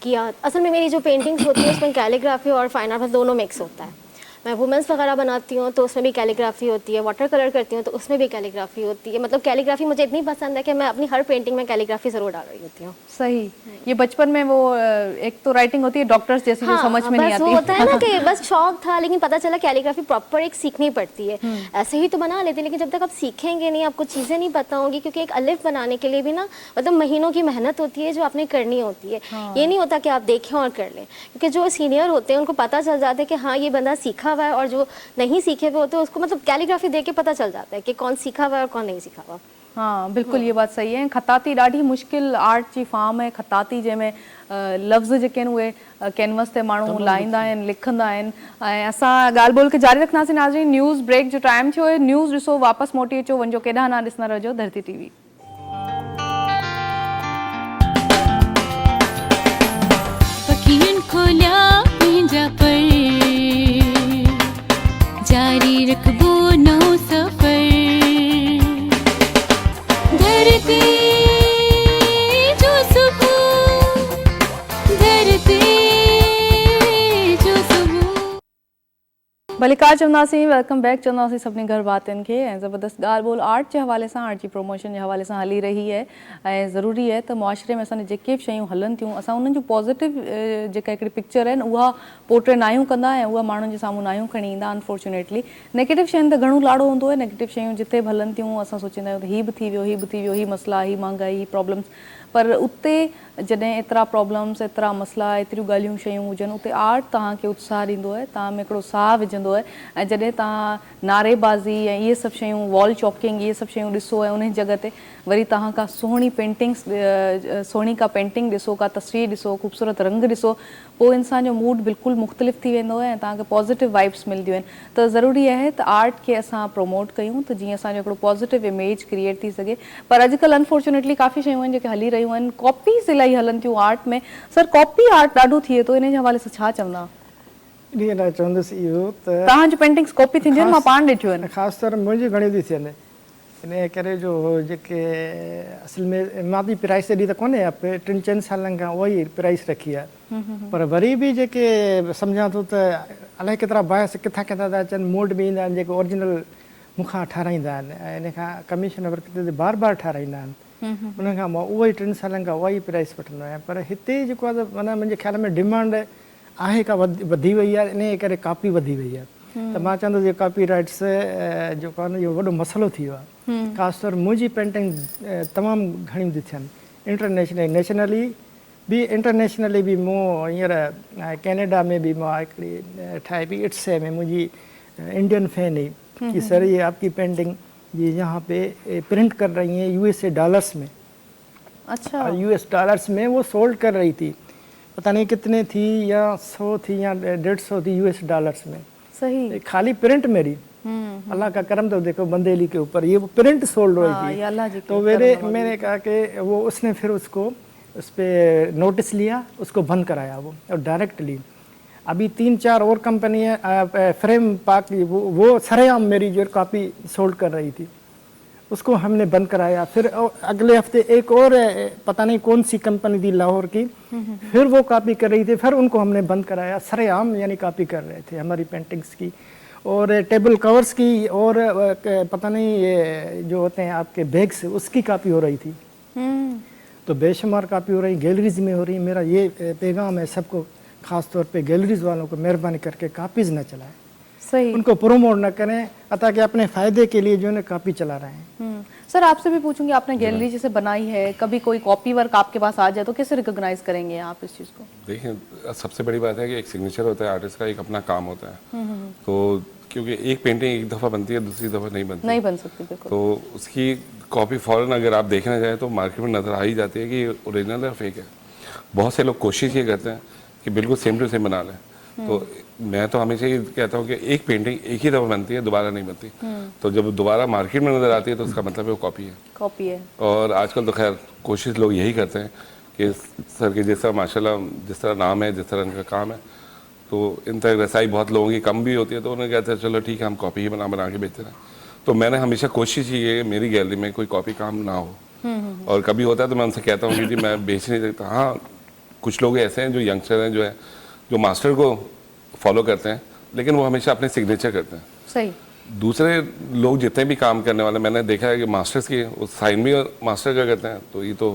किया। असल में मेरी जो पेंटिंग्स होती है उसमें कैलीग्राफी और फाइन आर्ट दोनों मिक्स होता है। मैं वुमेंस वगैरह बनाती हूँ तो उसमें भी कैलीग्राफी होती है, वाटर कलर करती हूँ तो उसमें भी कैलीग्राफी होती है। मतलब कैलीग्राफी मुझे इतनी पसंद है कि मैं अपनी हर पेंटिंग में कैलीग्राफी ज़रूर डाल रही होती हूँ। सही। ये बचपन में वो एक तो राइटिंग होती है डॉक्टर्स जैसी, जो समझ में नहीं आती। वो होता है ना कि बस शौक था, लेकिन पता चला कैलीग्राफी प्रॉपर एक सीखनी पड़ती है। ऐसे ही तो बना लेते, लेकिन जब तक आप सीखेंगे नहीं, आपको चीज़ें नहीं पता होंगी, क्योंकि एक अलिफ बनाने के लिए भी ना मतलब महीनों की मेहनत होती है जो आपने करनी होती है। ये नहीं होता कि आप देखें और कर लें, क्योंकि जो सीनियर होते हैं उनको पता चल जाता है कि हाँ ये बंदा सीखा हुआ है, और जो नहीं सीखे हुए होते हैं उसको मतलब कैलीग्राफी देख के पता चल जाता है कि कौन सीखा हुआ है और कौन नहीं सीखा हुआ। हाँ बिल्कुलु ये बात सही है। खताती ॾाढी मुश्किल आर्ट जी फॉर्म है खताती, जंहिंमें लफ़्ज़ जेके आहिनि उहे कैनवस ते माण्हू लाहींदा आहिनि, लिखंदा आहिनि। ऐं असां ॻाल्हि ॿोल खे जारी रखंदासीं। नाज़रीन, न्यूज़ ब्रेक जो टाइम थियो है, न्यूज़ ॾिसो, वापसि मोटी अचो, वञो केॾांहुं न ॾिसंदा रहिजो धरती टीवी। पखियुनि खोलिया पंहिंजा पर, जारी रखबो नओं सफ़र। धरती जो सुबह, धरती जो सुबह। भलीकार चवंदासीं, वेलकम बैक चवंदासीं सभिनी घर भातियुनि खे। ऐं ज़बरदस्त ॻाल्हि ॿोल आर्ट जे हवाले सां, आर्ट जी प्रमोशन जे हवाले सां हली रही है। ऐं ज़रूरी है त मुआशरे में असांजे जेके बि शयूं हलनि थियूं, असां उन्हनि जूं पॉज़िटिव जेका हिकिड़ी पिक्चर आहिनि उहा पोर्ट्रे ना आहियूं कंदा ऐं उहा माण्हुनि जे साम्हूं ना आहियूं खणी ईंदा। अनफॉर्चुनेटली नेगेटिव शयुनि त घणो लाड़ो हूंदो आहे। नेगेटिव शयूं जिते बि हलनि थियूं असां सोचींदा आहियूं त हीअ बि थी वियो, हीअ बि थी वियो, हीअ मसला, हीअ महांगाई, हीअ प्रॉब्लम्स। पर उते जॾहिं एतिरा प्रॉब्लम्स, एतिरा मसला, एतिरियूं ॻाल्हियूं शयूं हुजनि, उते आर्ट तव्हांखे उत्साह ॾींदो आहे, तव्हां में हिकिड़ो साह विझंदो आहे। ऐं जॾहिं तव्हां नारेबाज़ी ऐं इहे सभु शयूं, वॉल चॉकिंग, इहे सभु शयूं ॾिसो ऐं उन जॻह ते वरी तव्हां का सुहिणी पेंटिंग्स, सुहिणी का पेंटिंग ॾिसो, का तस्वीर ॾिसो, ख़ूबसूरत रंग ॾिसो, पोइ इंसान जो मूड बिल्कुलु मुख़्तलिफ़ थी वेंदो आहे ऐं तव्हांखे पॉज़िटिव वाइब्स मिलंदियूं आहिनि। त ज़रूरी आहे त आर्ट खे असां प्रमोट कयूं त जीअं असांजो हिकिड़ो पॉज़िटिव इमेज क्रिएट थी सघे। पर अॼुकल्ह अनफॉर्चुनेटली काफ़ी शयूं आहिनि जेके हली रहियूं आहिनि। कॉपीज़ इलाही हलनि थियूं आर्ट में। सर, कॉपी आर्ट ॾाढो थिए थो, इन जे हवाले सां छा चवंदा? ॾींहं लाइ चवंदुसि इहो त तव्हांजूं पेंटिंग्स कॉपी थींदियूं आहिनि, मां पाण ॾिठियूं आहिनि। ख़ासि तौर मुंहिंजी घणी थी थियनि, इन करे जो जेके असल में मां बि प्राइस एॾी त कोन्हे, 3-4 सालनि खां उहा ई प्राइस रखी आहे। पर वरी बि जेके सम्झां थो त अलाए केतिरा बायस किथां किथां था अचनि, मूड में ईंदा आहिनि जेके ओरिजिनल मूंखां ठाराईंदा आहिनि ऐं इन खां कमीशन वर्क ते बार बार ठाराईंदा आहिनि। उन खां मां उहा ई 3 सालनि खां उहा ई प्राइस वठंदो आहियां। पर हिते जेको आहे त माना मुंहिंजे ख़्याल में डिमांड आहे का वधी वई आहे, इन करे कॉपी वधी वई आहे। त मां चवंदुसि इहो कॉपी राइट्स जेको आहे न इहो वॾो मसइलो थी वियो आहे। ख़ासि तौर मुंहिंजी पेंटिंग तमामु घणियूं थी थियनि, इंटरनेशनली, नेशनली बि, इंटरनेशनली बि। मूं हींअर कैनेडा में भी मां हिकिड़ी ठाही हुई, इट्स में मुंहिंजी इंडियन फैन हुई कि सर ये आपकी पेंटिंग ये यहाँ पे प्रिंट कर रही हैं USA डॉलर्स में। अच्छा। US डॉलर्स में वो सोल्ड कर रही थी, पता नहीं कितने थी, या 100 थी या 150 थी US डॉलर्स में। सही। खाली प्रिंट मेरी, अल्लाह का करम, तो देखो बंदेली के ऊपर ये प्रिंट सोल्ड हो रही थी। तो मैंने कहा कि वो उसने फिर उसको उस पर नोटिस लिया, उसको बंद कराया वो, और डायरेक्टली अभी 3-4 और कंपनियाँ फ्रेम पाक वो सरेआम मेरी जो कॉपी सोल्ड कर रही थी, उसको हमने बंद कराया। फिर अगले हफ्ते एक और पता नहीं कौन सी कंपनी थी लाहौर की, फिर वो कॉपी कर रही थी, फिर उनको हमने बंद कराया। सरेआम यानी कॉपी कर रहे थे हमारी पेंटिंग्स की और टेबल कवर्स की, और पता नहीं ये जो होते हैं आपके बैग्स, उसकी कॉपी हो रही थी। तो बेशुमार कॉपी हो रही, गैलरीज में हो रही। मेरा ये पैगाम है सबको, ख़ास तौर पे गैलरीज वालों को, मेहरबानी करके कॉपीज़ न चलाएं, सही, उनको प्रोमोट न करें, अतः कि अपने फ़ायदे के लिए जो है कॉपी चला रहे हैं। सर, आपसे भी पूछूंगी, आपने गैलरी जैसे बनाई है, कभी कोई कॉपी वर्क आपके पास आ जाए तो कैसे रिकॉग्नाइज करेंगे आप इस चीज़ को? देखिए, सबसे बड़ी बात है कि एक सिग्नेचर होता है आर्टिस्ट का, एक अपना काम होता है। तो क्योंकि एक पेंटिंग एक दफ़ा बनती है, दूसरी दफ़ा नहीं बन सकती, बिल्कुल। तो उसकी कॉपी फौरन अगर आप देखना चाहें तो मार्केट में नज़र आ ही जाती है कि ओरिजिनल है, फेक है। बहुत से लोग कोशिश ये करते हैं कि बिल्कुल सेम टू सेम बना लें। तो मैं तो हमेशा ये कहता हूँ कि एक पेंटिंग एक ही दफ़ा बनती है, दोबारा नहीं बनती। तो जब दोबारा मार्केट में नज़र आती है तो उसका मतलब है वो कॉपी है। और आजकल तो खैर कोशिश लोग यही करते हैं कि सर के जिस तरह माशाल्लाह जिस तरह नाम है, जिस तरह इनका काम है, तो इन तक रसाई बहुत लोगों की कम भी होती है, तो उन्हें कहते हैं चलो ठीक है, हम कॉपी ही बना के बेचते हैं। तो मैंने हमेशा कोशिश की है मेरी गैलरी में कोई कॉपी काम ना हो, और कभी होता है तो मैं उनसे कहता हूँ कि जी मैं बेच नहीं सकता। हाँ, कुछ लोग ऐसे हैं जो यंगस्टर हैं, जो मास्टर को फॉलो करते हैं, लेकिन वो हमेशा अपने सिग्नेचर करते हैं। सही। दूसरे लोग जितने भी काम करने वाले, मैंने देखा है कि मास्टर्स की उस साइन भी मास्टर का करते हैं, तो ये तो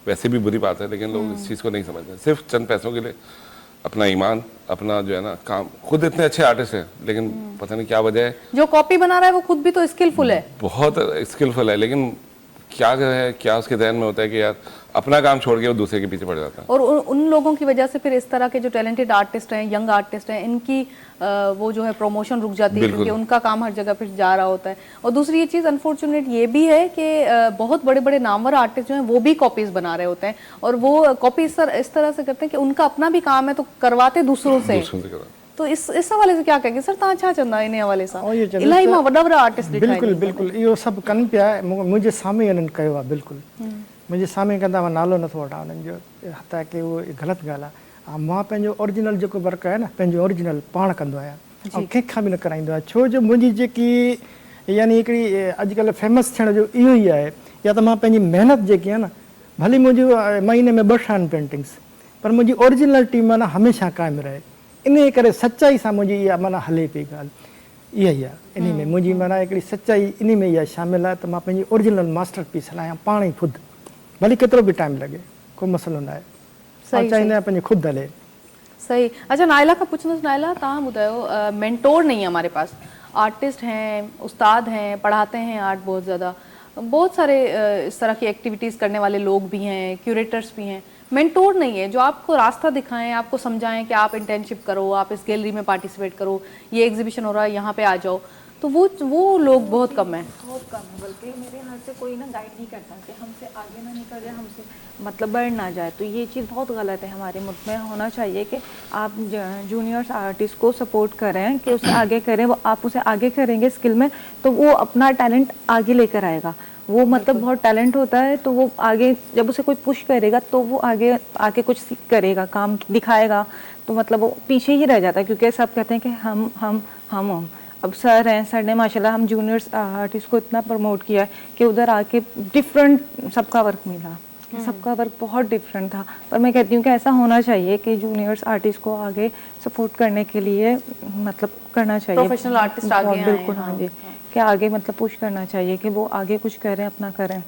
वैसे भी बुरी बात है, लेकिन लोग इस चीज़ को नहीं समझते। सिर्फ चंद पैसों के लिए अपना ईमान, अपना जो है ना काम, खुद इतने अच्छे आर्टिस्ट हैं लेकिन पता नहीं क्या वजह है, जो कॉपी बना रहा है वो खुद भी तो स्किलफुल है, बहुत स्किलफुल है, लेकिन क्या है, क्या उसके ध्यान में होता है कि यार अपना काम छोड़ के वो दूसरे के पीछे पड़ जाता है। और उन लोगों की वजह से फिर इस तरह के जो टैलेंटेड आर्टिस्ट हैं, यंग आर्टिस्ट हैं, इनकी वो जो है प्रमोशन रुक जाती है, क्योंकि उनका काम हर जगह फिर जा रहा होता है। और दूसरी ये चीज़ अनफॉर्चुनेट ये भी है कि बहुत बड़े बड़े नामवर आर्टिस्ट जो हैं वो भी कॉपीज बना रहे होते हैं, और वो कॉपी इस तरह से करते हैं कि उनका अपना भी काम है तो करवाते दूसरों से। तो इस हवाले से क्या कहेंगे सर? तव्हां छा चवंदा इन हवाले सां? इलाही मां वॾा वॾा आर्टिस्ट बिल्कुल बिल्कुल इहो सभु कनि पिया। मुंहिंजे साम्हूं हिननि कयो आहे, बिल्कुलु मुंहिंजे साम्हूं कंदा, मां नालो नथो वठां हुननि जो, ताकी उहो ग़लति ॻाल्हि आहे। मां पंहिंजो ओरिजिनल जेको वर्क आहे न, पंहिंजो ओरिजिनल पाण कंदो आहियां, ऐं कंहिंखां बि न कराईंदो आहियां। छो जो मुंहिंजी जेकी यानी हिकिड़ी अॼुकल्ह फेमस थियण जो इहो ई आहे, या त मां पंहिंजी महिनत जेकी आहे न, भली मुंहिंजी महीने में 2 ठहनि पेंटिंग्स, पर मुंहिंजी ओरिजिनलिटी माना हमेशह क़ाइमु रहे। इन करे सचाई सां मुंहिंजी इहा माना हले पई ॻाल्हि इहा ई आहे। इन में मुंहिंजी माना हिकिड़ी सचाई इन में इहा शामिल आहे त मां पंहिंजी ओरिजिनल मास्टर पीस हलायां पाण ई ख़ुदि, भले केतिरो बि टाइम लॻे, कोई मसइलो न आहे। चाहींदा आहियां पंहिंजी ख़ुदि हले। सही। अच्छा, नाइला का पूछना, नाइला तव्हां ॿुधायो, मेंटोर नहीं है हमारे पास, आर्टिस्ट हैं, उस्ताद हैं, पढ़ाते हैं आर्ट बहुत ज़्यादा, बहुत सारे इस तरह की एक्टिविटीज़ करने वाले लोग भी हैं, क्यूरेटर्स भी हैं, मेंटोर नहीं है जो आपको रास्ता दिखाएं, आपको समझाएं कि आप इंटर्नशिप करो, आप इस गैलरी में पार्टिसिपेट करो, ये एग्जीबिशन हो रहा है यहाँ पे आ जाओ, तो वो लोग बहुत कम हैं। बहुत कम है, बल्कि मेरे यहाँ से कोई ना गाइड नहीं करता कि हमसे आगे ना निकल जाए, हमसे मतलब बढ़ ना जाए। तो ये चीज़ बहुत गलत है। हमारे मुल्क में होना चाहिए कि आप जूनियर्स आर्टिस्ट को सपोर्ट करें, कि उसे आगे करें, वो आप उसे आगे करेंगे स्किल में तो वो अपना टैलेंट आगे लेकर आएगा। वो मतलब बहुत टैलेंट होता है तो वो आगे जब उसे कोई पुश करेगा तो वो आगे आके कुछ करेगा, काम दिखाएगा, तो मतलब वो पीछे ही रह जाता है, क्योंकि सब कहते हैं कि हम अब सर हैं, सर ने माशाल्लाह हम जूनियर्स आर्टिस्ट को इतना प्रमोट किया है कि उधर आके डिफरेंट सबका वर्क मिला, सबका वर्क बहुत डिफरेंट था। पर मैं कहती हूँ कि ऐसा होना चाहिए कि जूनियर्स आर्टिस्ट को आगे सपोर्ट करने के लिए मतलब करना चाहिए, प्रोफेशनल आर्टिस्ट आगे आए, बिल्कुल हाँ जी, कि आगे मतलब पुश करना चाहिए कि वो आगे कुछ करें, अपना करें,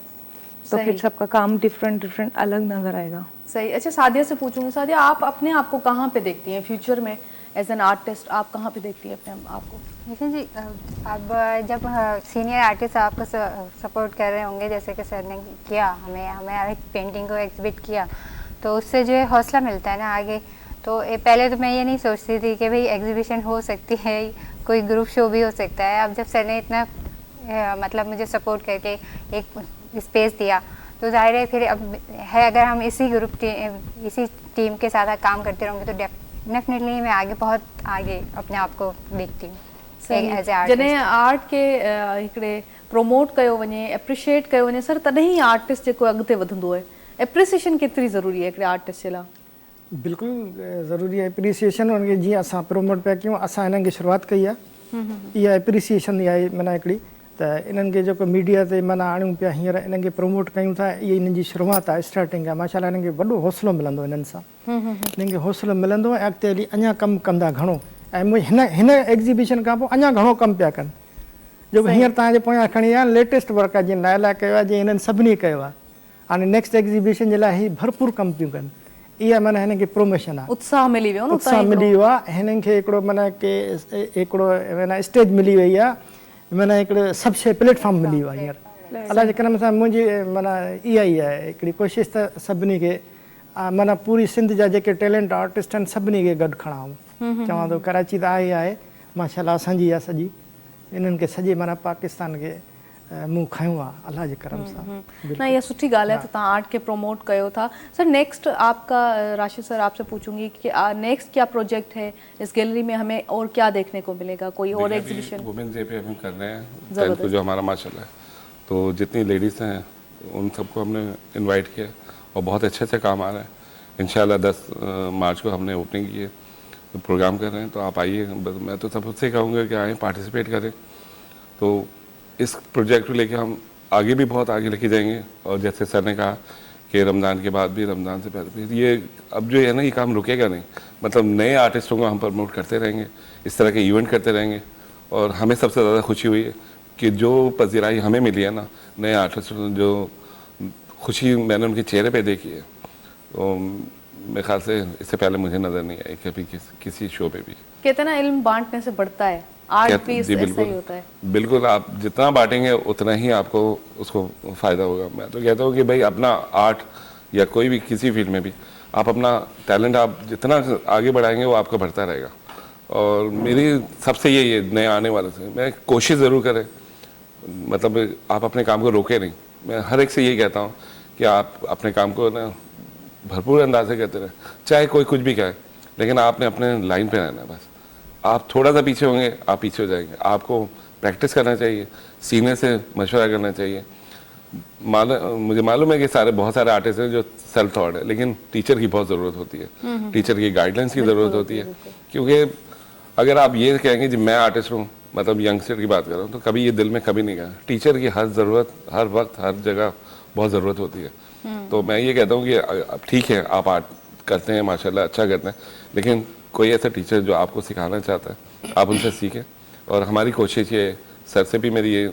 तो फिर सबका काम डिफरेंट अलग नजर आएगा। सही। अच्छा, सादिया से पूछूंगी, सादिया आप अपने आप को कहाँ पे देखती हैं फ्यूचर में एज एन आर्टिस्ट? आप कहाँ पे देखती हैं अपने आप को? देखिए जी, अब जब सीनियर आर्टिस्ट आपको सपोर्ट कर रहे होंगे, जैसे कि सर ने किया, हमें एक पेंटिंग को एग्जिबिट किया, तो उससे जो है हौसला मिलता है ना आगे। तो पहले तो मैं ये नहीं सोचती थी कि भाई एग्जीबिशन हो सकती है, कोई ग्रुप शो भी हो सकता है। अब जब सर ने इतना मतलब मुझे सपोर्ट करके एक स्पेस दिया, तो जाहिर है फिर अब है, अगर हम इसी टीम के साथ काम करते रहेंगे तो डेफिनेटली मैं आगे बहुत आगे अपने आप को देखती हूँ। जॾहिं आर्ट के हिकिड़े प्रमोट कयो वञे, एप्रिशिएट कयो वञे सर, तॾहिं ई आर्टिस्ट जेको अॻिते वधंदो आहे। एप्रिसिएशन केतिरी ज़रूरी आहे हिकिड़े आर्टिस्ट जे लाइ? बिल्कुलु ज़रूरी आहे एप्रिसिएशन। उनखे जीअं असां प्रमोट पिया कयूं, असां हिननि खे शुरूआति कई आहे, इहा एप्रिसिएशन ई आहे माना हिकिड़ी, त इन्हनि खे जेको मीडिया ते माना आणियूं पिया हींअर, इन्हनि खे प्रमोट कयूं था, इहा इन्हनि जी शुरूआति आहे, स्टार्टिंग आहे। माशाल्लाह इन्हनि खे वॾो हौसलो मिलंदो हिननि सां, इन्हनि खे हौसलो मिलंदो ऐं अॻिते हली अञा कमु कंदा घणो। ऐं हिन एग्ज़िबिशन खां पोइ अञा घणो कमु पिया कनि, जो हींअर तव्हांजे पोयां खणी आहे लेटेस्ट वर्क आहे, जीअं नाइला कयो आहे, जीअं हिननि सभिनी कयो आहे। हाणे नेक्स्ट एग्ज़िबिशन जे लाइ ही भरपूर कमु पियूं कनि। इहा माना हिननि खे प्रोमोशन आहे, उत्साह मिली वियो, उत्साह मिली वियो आहे हिननि खे। हिकिड़ो माना के हिकिड़ो माना स्टेज मिली वई आहे, माना हिकिड़ो सभु शइ प्लेटफॉर्म मिली वियो आहे हींअर। अलाह जे करम सां मुंहिंजी माना इहा ई आहे हिकिड़ी कोशिशि, त सभिनी खे माना पूरी सिंध जा जेके टैलेंट आर्टिस्ट आहिनि सभिनी खे गॾु खणाऊं। चवां थो कराची त आहे माशाल्लाह असांजी आहे सॼी, इन्हनि खे सॼे माना पाकिस्तान खे मुंहुं खयो आहे अल्लाह जे करम सां। ना ये सुठी ॻाल्हि है, तो तव्हां आर्ट के प्रमोट कयो था। सर नेक्स्ट आपका, राशिद सर आपसे पूछूंगी कि नेक्स्ट क्या प्रोजेक्ट है इस गैलरी में, हमें और क्या देखने को मिलेगा? कोई और एग्जीबिशन? वुमेन्स डे पे हम कर रहे हैं 10 को, जो हमारा माशाल्लाह, तो जितनी लेडीज़ हैं उन सबको हमने इन्वाइट किया और बहुत अच्छे से काम आ रहा है। इंशाल्लाह 10 मार्च को हमने ओपनिंग की है, तो प्रोग्राम कर रहे हैं, तो आप आइए। मैं तो सबसे कहूँगा कि आएँ, पार्टिसिपेट करें। तो इस प्रोजेक्ट को लेके हम आगे भी बहुत आगे लेके जाएंगे। और जैसे सर ने कहा कि रमज़ान के बाद भी, रमज़ान से पहले भी, ये अब जो है ना, ये काम रुकेगा नहीं। मतलब नए आर्टिस्टों को हम प्रमोट करते रहेंगे, इस तरह के इवेंट करते रहेंगे। और हमें सबसे ज़्यादा खुशी हुई है कि जो पजीराई हमें मिली है ना नए आर्टिस्टों, जो खुशी मैंने उनके चेहरे पे देखी है, तो मेरे ख्याल से इससे पहले मुझे नज़र नहीं आई कभी किसी शो पे भी। कहते हैं ना, इल्म बांटने से बढ़ता है। आर्ट भी ऐसा ही होता है। बिल्कुल, आप जितना बांटेंगे उतना ही आपको उसको फ़ायदा होगा। मैं तो कहता हूँ कि भाई अपना आर्ट या कोई भी किसी फील्ड में भी आप अपना टैलेंट आप जितना आगे बढ़ाएंगे वो आपका बढ़ता रहेगा। और मेरी सबसे यही है नए आने वाले से, मैं कोशिश ज़रूर करें, मतलब आप अपने काम को रोके नहीं। मैं हर एक से यही कहता हूँ कि आप अपने काम को ना भरपूर अंदाज से करते रहें, चाहे कोई कुछ भी कहे, लेकिन आपने अपने लाइन पे रहना है बस। आप थोड़ा सा पीछे होंगे, आप पीछे हो जाएंगे। आपको प्रैक्टिस करना चाहिए, सीनियर से मशवरा करना चाहिए। मुझे मालूम है कि बहुत सारे आर्टिस्ट हैं जो सेल्फ थॉट है, लेकिन टीचर की बहुत ज़रूरत होती है, टीचर की गाइडलाइंस की ज़रूरत होती है। क्योंकि अगर आप ये कहेंगे कि मैं आर्टिस्ट हूँ, मतलब यंगस्टर की बात कर रहा हूँ, तो कभी ये दिल में कभी नहीं गया। टीचर की हर ज़रूरत, हर वक्त, हर जगह बहुत ज़रूरत होती है। तो मैं ये कहता हूँ कि अब ठीक है, आप आर्ट करते हैं, माशाल्लाह अच्छा करते हैं, लेकिन कोई ऐसा टीचर जो आपको सिखाना चाहता है, आप उनसे सीखें। और हमारी कोशिश ये, सर से भी मेरी ये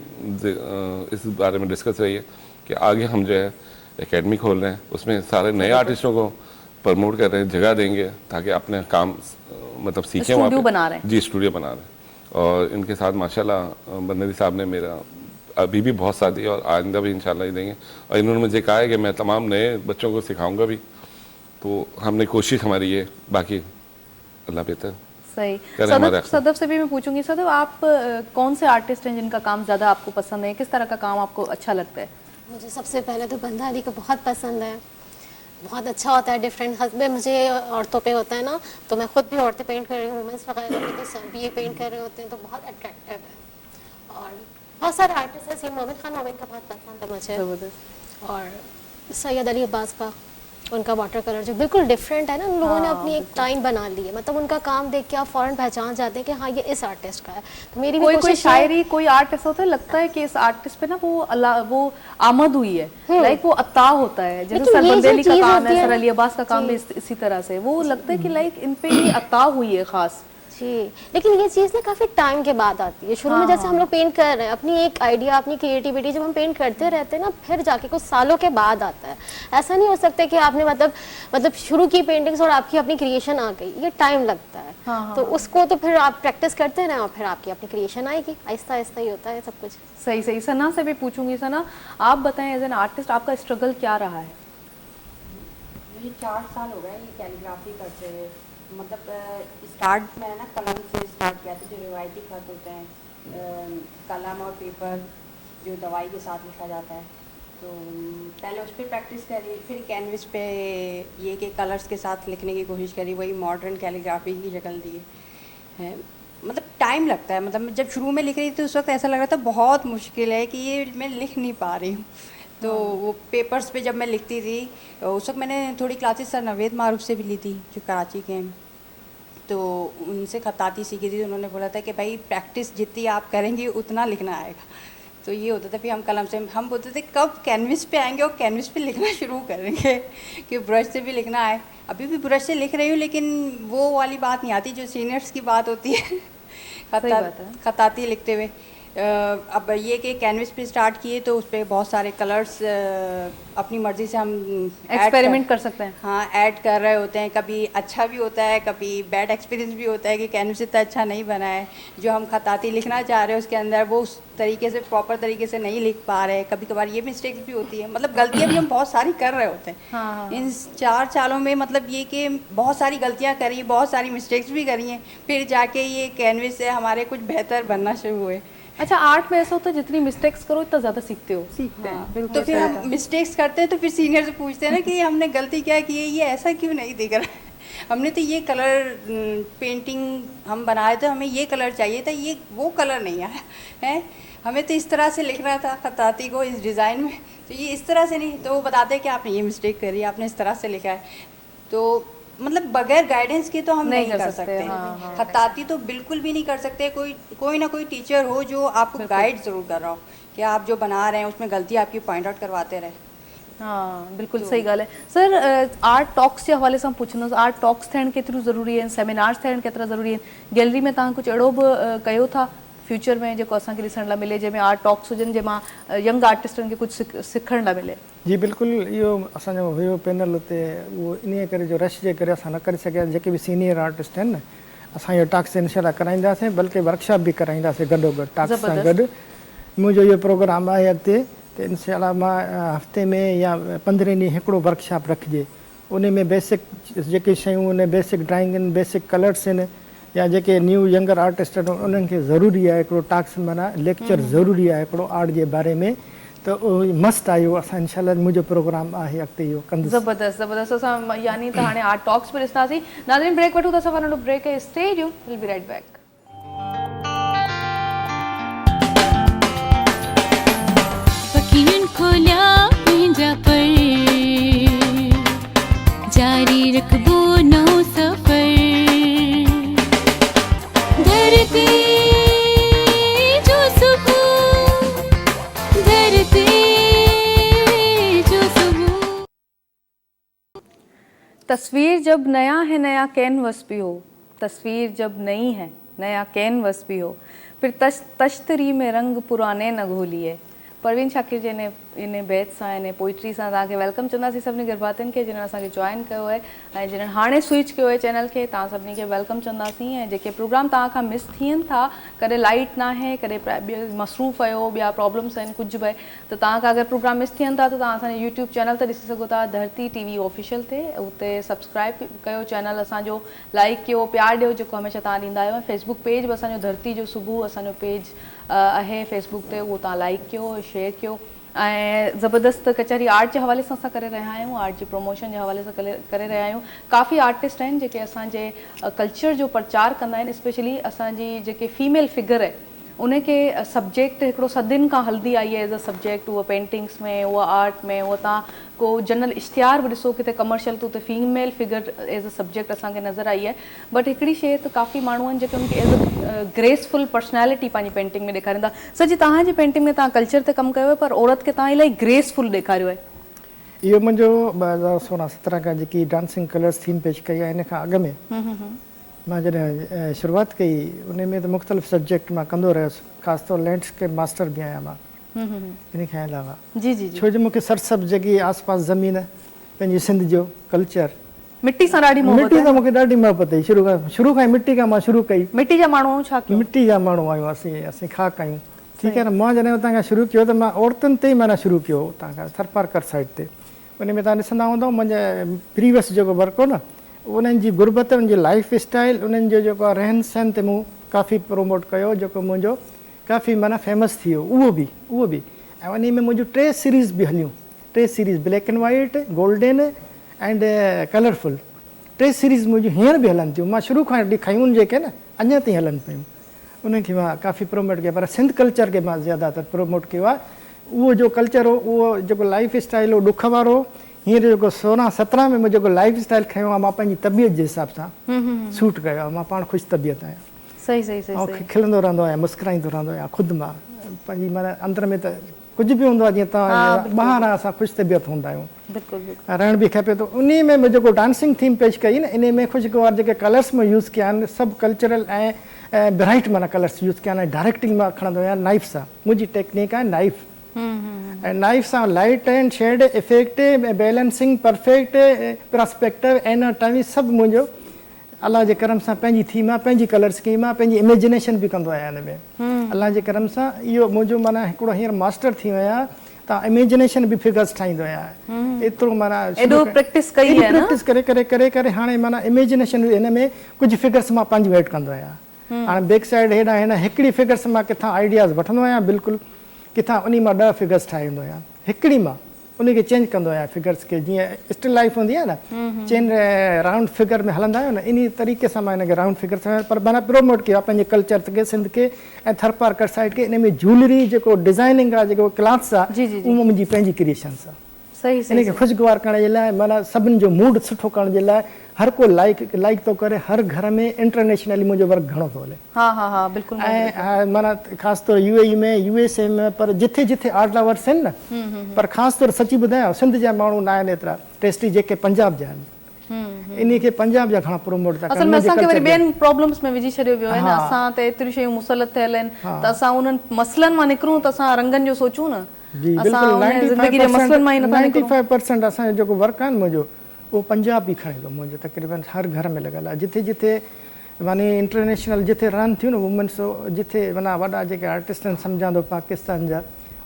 इस बारे में डिस्कस रही है कि आगे हम जो है एकेडमी खोल रहे हैं, उसमें सारे नए आर्टिस्टों को प्रमोट कर रहे हैं, जगह देंगे ताकि अपने काम मतलब सीखें। स्टूडियो बना रहे हैं जी, स्टूडियो बना रहे हैं। और इनके साथ माशाल्लाह बंदरी साहब ने मेरा अभी भी बहुत साथ दिया और आइंदा भी इंशाल्लाह ही देंगे। और इन्होंने मुझे कहा है कि मैं तमाम नए बच्चों को सिखाऊंगा भी। तो हमने कोशिश हमारी ये, बाकी अल्लाह बेहतर सही। हमारे सदफ से भी मैं पूछूंगी, सदफ आप कौन से आर्टिस्ट हैं जिनका काम ज़्यादा आपको पसंद है, किस तरह का काम आपको अच्छा लगता है? मुझे सबसे पहले तो बंदा अली को बहुत पसंद है, बहुत अच्छा होता है, डिफरेंट हस्बैंड मुझे औरतों पे होता है ना, तो मैं खुद भी औरतें पेंट कर रही हूँ, वुमेंस वगैरह पे तो सब भी ये पेंट कर रहे होते हैं, तो बहुत अट्रैक्टिव है। और बहुत सारे आर्टिस्ट हैं, मोमिन खान का बहुत पसंद है मुझे, और सैयद अली अब्बास का, उनका वाटर कलर जो बिल्कुल डिफरेंट है ना, उन लोगों ने अपनी एक लाइन बना ली है, मतलब उनका काम देख के आप फौरन पहचान जाते हैं कि हाँ ये इस आर्टिस्ट का है। तो मेरी कोई शायरी, कोई आर्ट ऐसा होता है, लगता है कि इस आर्टिस्ट पे ना वो आमद हुई है, लाइक वो अता होता है, जैसे सरबंद अली का काम है, सर अली अब्बास का काम भी इसी तरह से, वो लगता है कि लाइक इन पे ये अता हुई है खास। जी, लेकिन ये चीज़ ना काफ़ी टाइम के बाद आती है। शुरू में जैसे हम लोग पेंट कर रहे हैं, अपनी एक आइडिया, अपनी क्रिएटिविटी जब हम पेंट करते रहते हैं ना, फिर जाके कुछ सालों के बाद आता है। ऐसा नहीं हो सकता कि आपने मतलब शुरू की पेंटिंग्स और आपकी अपनी क्रिएशन आ गई, ये टाइम लगता है। तो उसको तो फिर आप प्रैक्टिस करते रहें और फिर आपकी अपनी क्रिएशन आएगी, आहिस्ता आहिस्ता ही होता है सब कुछ। सही। सना से भी पूछूंगी, सना आप बताएं एज एन आर्टिस्ट आपका स्ट्रगल क्या रहा है? मुझे 4 साल हो गए ये कैलीग्राफी करते हुए। मतलब स्टार्ट में ना कलम से स्टार्ट किया था, जो रिवायती खत होते हैं, कलम और पेपर जो दवाई के साथ लिखा जाता है, तो पहले उस पर प्रैक्टिस करी, फिर कैनवस पे ये के कलर्स के साथ लिखने की कोशिश करी, वही मॉडर्न कैलीग्राफी की शक्ल दी है। मतलब टाइम लगता है, मतलब जब शुरू में लिख रही थी उस वक्त ऐसा लग रहा था बहुत मुश्किल है कि ये मैं लिख नहीं पा रही हूँ। तो वो पेपर्स पे जब मैं लिखती थी, उस वक्त मैंने थोड़ी क्लासेस सर नवेद मारूफ से भी ली थी जो कराची के हैं, तो उनसे खताती सीखी थी। उन्होंने बोला था कि भाई प्रैक्टिस जितनी आप करेंगे उतना लिखना आएगा। तो ये होता था, फिर हम कलम से, हम बोलते थे कब कैनवस पे आएंगे और कैनवस पे लिखना शुरू करेंगे कि ब्रश से भी लिखना है। अभी भी ब्रश से लिख रही हूँ, लेकिन वो वाली बात नहीं आती जो सीनियर्स की बात होती है खताती लिखते हुए। अब ये कि कैनवस पे स्टार्ट किए तो उस पर बहुत सारे कलर्स अपनी मर्ज़ी से हम एक्सपेरिमेंट कर सकते हैं। हाँ, ऐड कर रहे होते हैं। कभी अच्छा भी होता है, कभी बैड एक्सपीरियंस भी होता है कि कैनवस इतना अच्छा नहीं बना है, जो हम खताती लिखना चाह रहे हैं उसके अंदर वो उस तरीके से, प्रॉपर तरीके से नहीं लिख पा रहे हैं। कभी कभार ये मिस्टेक्स भी होती है, मतलब गलतियाँ भी हम बहुत सारी कर रहे होते हैं। इन 4 सालों में मतलब ये कि बहुत सारी गलतियाँ करी, बहुत सारी मिस्टेक्स भी करी हैं, फिर जाके ये कैनवस से हमारे कुछ बेहतर बनना शुरू हुए। अच्छा, आर्ट में ऐसा होता है जितनी मिस्टेक्स करो इतना ज़्यादा सीखते हैं। बिल्कुल। तो फिर हम मिस्टेक्स करते हैं तो फिर सीनियर से पूछते हैं ना कि हमने गलती क्या की है, ये ऐसा क्यों नहीं दिख रहा है, हमने तो ये कलर पेंटिंग हम बनाए थे, हमें ये कलर चाहिए था, ये वो कलर नहीं आया है, हमें तो इस तरह से लिखना था खताती को इस डिज़ाइन में, तो ये इस तरह से नहीं। तो वो बताते हैं कि आपने ये मिस्टेक करी, आपने इस तरह से लिखा है। तो मतलब बगैर गाइडेंस के तो हम नहीं कर सकते। खताती तो बिल्कुल भी नहीं कर सकते। कोई ना कोई टीचर हो जो आपको गाइड ज़रूर कर रहा हो कि आप जो बना रहे हैं उसमें गलती आपकी पॉइंट आउट करवाते रहे। हाँ, बिल्कुल सही गल है। सर, आर्ट टॉक्स जे हवाले सां पुछंदसि, आर्ट टॉक्स थियण केतिरियूं ज़रूरी आहिनि, सेमिनार्स थियण केतिरा ज़रूरी आहिनि? गैलरी में तव्हां कुझु अहिड़ो बि कयो था फ्यूचर में जेको असांखे ॾिसण लाइ मिले, जंहिंमें आर्ट टॉक्स हुजनि, जंहिंमां यंग आर्टिस्टनि खे कुझु सिखण लाइ मिले? जी बिल्कुलु, इहो असांजो हुयो पैनल हुते, उहो इन करे जो रश जे करे असां न करे सघिया। जेके बि सीनियर आर्टिस्ट आहिनि न, असां इहो टास्क इंशाल्लाह कराईंदासीं, बल्कि वर्कशॉप बि कराईंदासीं गॾोगॾु टास्क सां ज़बरदस्त। गॾु। मुंहिंजो इहो प्रोग्राम आहे अॻिते त इंशाल्लाह मां हफ़्ते में या 15 ॾींहं हिकिड़ो वर्कशॉप रखिजे, उन में बेसिक जेके शयूं आहिनि, बेसिक ड्राइंग आहिनि, बेसिक कलर्स आहिनि, या जेके न्यू यंगर आर्टिस्ट आहिनि उन्हनि खे ज़रूरी आहे हिकिड़ो टास्क माना लेक्चर ज़रूरी आहे हिकिड़ो आर्ट जे बारे में। त उहो मस्तु आहे, इहो असां इंशाल्लाह मुंहिंजो प्रोग्राम आहे अॻिते इहो कंदुसि। ज़बरदस्त ज़बरदस्त। असां यानी त हाणे आर्ट टॉक्स बि ॾिसंदासीं। नाज़रीन ब्रेक वठूं था, असां नंढो ब्रेक है, stay tuned, will be right back. यकीन खोलिया मुंहिंजा पर जारी रखबो नओ सफ़र धरती जो सुबह धरती जो सुबह। तस्वीर जब नया है नया कैनवस भी हो, तस्वीर जब नई है नया कैनवस भी हो, फिर तश्तरी में रंग पुराने न घोलिए। परवीन शाकिर जी इन बैत सां इन पोइट्री सां तव्हांखे वेलकम चवंदासीं सभिनी गरबातियुनि खे जिन्हनि असांखे जॉइन कयो आहे ऐं जिन्हनि हाणे स्विच कयो आहे चैनल खे, तव्हां सभिनी खे वेलकम चवंदासीं। ऐं जेके प्रोग्राम तव्हां खां मिस थियनि था, कॾहिं लाइट न आहे, कॾहिं मसरूफ़ आहियो, ॿिया प्रॉब्लम्स आहिनि कुझु बि, त तव्हां खां अगरि प्रोग्राम मिस थियनि था त तव्हां असांजे यूट्यूब चैनल ते ॾिसी सघो था, धरती TV ऑफिशियल ते, उते सब्सक्राइब कयो चैनल असांजो, लाइक कयो, प्यार ॾियो जेको हमेशह तव्हां ॾींदा आहियो। फेसबुक पेज बि असांजो धरती जो सुबुह असांजो पेज आहे फेसबुक ते, उहो तव्हां लाइक कयो, शेयर कयो। ऐं ज़बरदस्त कचहरी आर्ट जे हवाले सां असां करे रहिया आहियूं, आर्ट जी प्रमोशन जे हवाले सां करे रहिया आहियूं। काफ़ी आर्टिस्ट आहिनि जेके असांजे कल्चर जो प्रचार कंदा आहिनि, स्पेशली असांजी जेके फीमेल फिगर आहे उनखे सब्जेक्ट हिकिड़ो सदियुनि खां हलंदी आई आहे एज़ अ सब्जेक्ट, उहा पेंटिंग्स में, उहा आर्ट में, उहा तव्हां को जनरल इश्तिहार बि ॾिसो किथे कमर्शियल त उते female figure as a subject असांखे नज़र आई आहे। बट हिकिड़ी शइ त काफ़ी माण्हू आहिनि जेके उनखे एज़ अ ग्रेसफुल पर्सनैलिटी पंहिंजी पेंटिंग में ॾेखारींदा। सॼी तव्हांजी पेंटिंग में तव्हां कल्चर ते कमु कयो आहे, पर औरत खे तव्हां इलाही ग्रेसफुल ॾेखारियो आहे। इहो मुंहिंजो 2016-17 खां जेकी डांसिंग कलर्स थीम पेश कई आहे, इन खां अॻु में मां जॾहिं शुरूआति कई उन में त मुख़्तलिफ़ सब्जेक्ट मां कंदो रहियुसि, ख़ासि तौर लैंडस्केप मास्टर बि आहियां मां इन खां अलावा। जी जी जी। छो जो मूंखे सरसब जेकी आसपास ज़मीन पंहिंजी सिंध जो कल्चर, मिट्टी सां ॾाढी मोहबत मिट्टी सां मूंखे ॾाढी मोहबत हुई, शुरू खां मिट्टी खां मां शुरू कई। मिट्टी जा माण्हू छा कयो? मिट्टी जा माण्हू आहियूं असीं खाक आहियूं, ठीकु आहे न। मां जॾहिं उतां खां शुरू कयो त मां औरतुनि ते ई माना शुरू कयो, उतां खां थरपारकर साइड ते। उन में तव्हां ॾिसंदा हूंदव मुंहिंजा प्रीवियस जेको वर्क हो न, उन्हनि जी गुरबत, उन्हनि जी लाइफ स्टाइल, उन्हनि जो जेको आहे रहन सहन ते मूं काफ़ी प्रोमोट कयो, जेको मुंहिंजो काफ़ी माना फेमस थी वियो उहो बि। ऐं उन में मुंहिंजूं 3 सीरीज़ बि हलियूं, 3 series black and white, golden and colourful. 3 series मुंहिंजूं हींअर बि हलनि थियूं, मां शुरू खां ॾेखारियूं जेके न अञा ताईं हलनि पियूं, उनखे मां काफ़ी प्रोमोट कयो। पर सिंध कल्चर खे मां ज़्यादातर प्रोमोट कयो आहे। उहो जो कल्चर हो, उहो जेको लाइफ स्टाइल हो ॾुख वारो, हींअर जेको 16-17 में जेको लाइफ स्टाइल खयो आहे, मां पंहिंजी तबियत जे हिसाब सां सूट कयो आहे। मां पाण ख़ुशि तबियत आहियां, सही सही सही ऐं खिलंदो रहंदो आहियां, मुस्कुराईंदो रहंदो आहियां ख़ुदि मां पंहिंजी माना अंदर में त कुझु बि हूंदो आहे, जीअं तव्हां ॿाहिरां असां ख़ुशि तबियत हूंदा आहियूं, रहण बि खपे। त उन में जेको डांसिंग थीम पेश कई न, इन में ख़ुशगवार जेके कलर्स में यूज़ कया आहिनि, सभु कल्चरल ऐं ब्राइट माना कलर्स यूज़ कया आहिनि। डायरेक्टिंग मां खणंदो आहियां नाइफ सां, मुंहिंजी टेक्निक आहे नाइफ, ऐं नाइफ सां light and shade effect, balancing perfect, perspective, anatomy सभु मुंहिंजो अलाह जे करम सां पंहिंजी थीम आहे, पंहिंजी कलर स्कीम आहे, पंहिंजी इमेजिनेशन बि कंदो आहियां हिन में अलाह जे करम सां। इहो मुंहिंजो माना हिकिड़ो हींअर मास्टर थी वियो आहियां, त इमेजिनेशन बि फिगर्स ठाहींदो आहियां। एतिरो माना प्रैक्टिस कई आहे, प्रैक्टिस करे करे करे करे हाणे माना इमेजिनेशन हिन में कुझु फिगर्स मां पंहिंजो एड कंदो आहियां। हाणे बैक साइड हेॾां हिन हिकिड़ी फिगर्स मां किथां आइडियाज़ वठंदो आहियां, बिल्कुलु किथां उन मां 10 फिगर्स ठाहींदो आहियां, हिकिड़ी मां उनखे चेंज कंदो आहियां फिगर्स खे। जीअं स्टिल लाइफ हूंदी आहे न, चेन राउंड फिगर में हलंदा आहियूं न, इन तरीक़े सां मां हिनखे राउंड फिगर सां पर माना प्रोमोट कयो आहे पंहिंजे कल्चर खे, सिंध खे ऐं थरपारकर साइड खे। इन में ज्वेलरी जेको डिज़ाइनिंग आहे, जेको क्लॉथ्स आहे, उहो मुंहिंजी पंहिंजी क्रिएशंस आहे। सही सही इनखे ख़ुशगवार करण जे लाइ, माना सभिनी जो मूड सुठो करण जे लाइ, हर को लाइक थो करे। हर घर में इंटरनेशनली मुंहिंजो वर्क घणो थो हले। हा बिल्कुलु। ऐं माना ख़ासि तौर UAE में, USA में, पर जिथे जिथे आर्ट लवर्स आहिनि न, पर ख़ासि तौर सची ॿुधायां सिंध जा माण्हू न आहिनि एतिरा टेस्टी जेके पंजाब जा आहिनि। इन खे पंजाब जा घणा प्रोमोट था असल में असांखे वरी ॿियनि प्रॉब्लम्स में विझी छॾियो वियो आहे न। असां त एतिरियूं शयूं मुसलत थियल आहिनि, त असां उन्हनि मसइलनि मां निकिरूं त असां रंगनि जो सोचूं न। जी बिल्कुलु। 95% असांजो जेको वर्क आहे न मुंहिंजो, उहो पंजाब बि खणे थो मुंहिंजो, तक़रीबन हर घर में लॻल आहे। जिथे जिथे माने इंटरनेशनल जिथे रन थियूं न वुमेन्स जिथे माना वॾा जेके आर्टिस्ट आहिनि सम्झां थो पाकिस्तान जा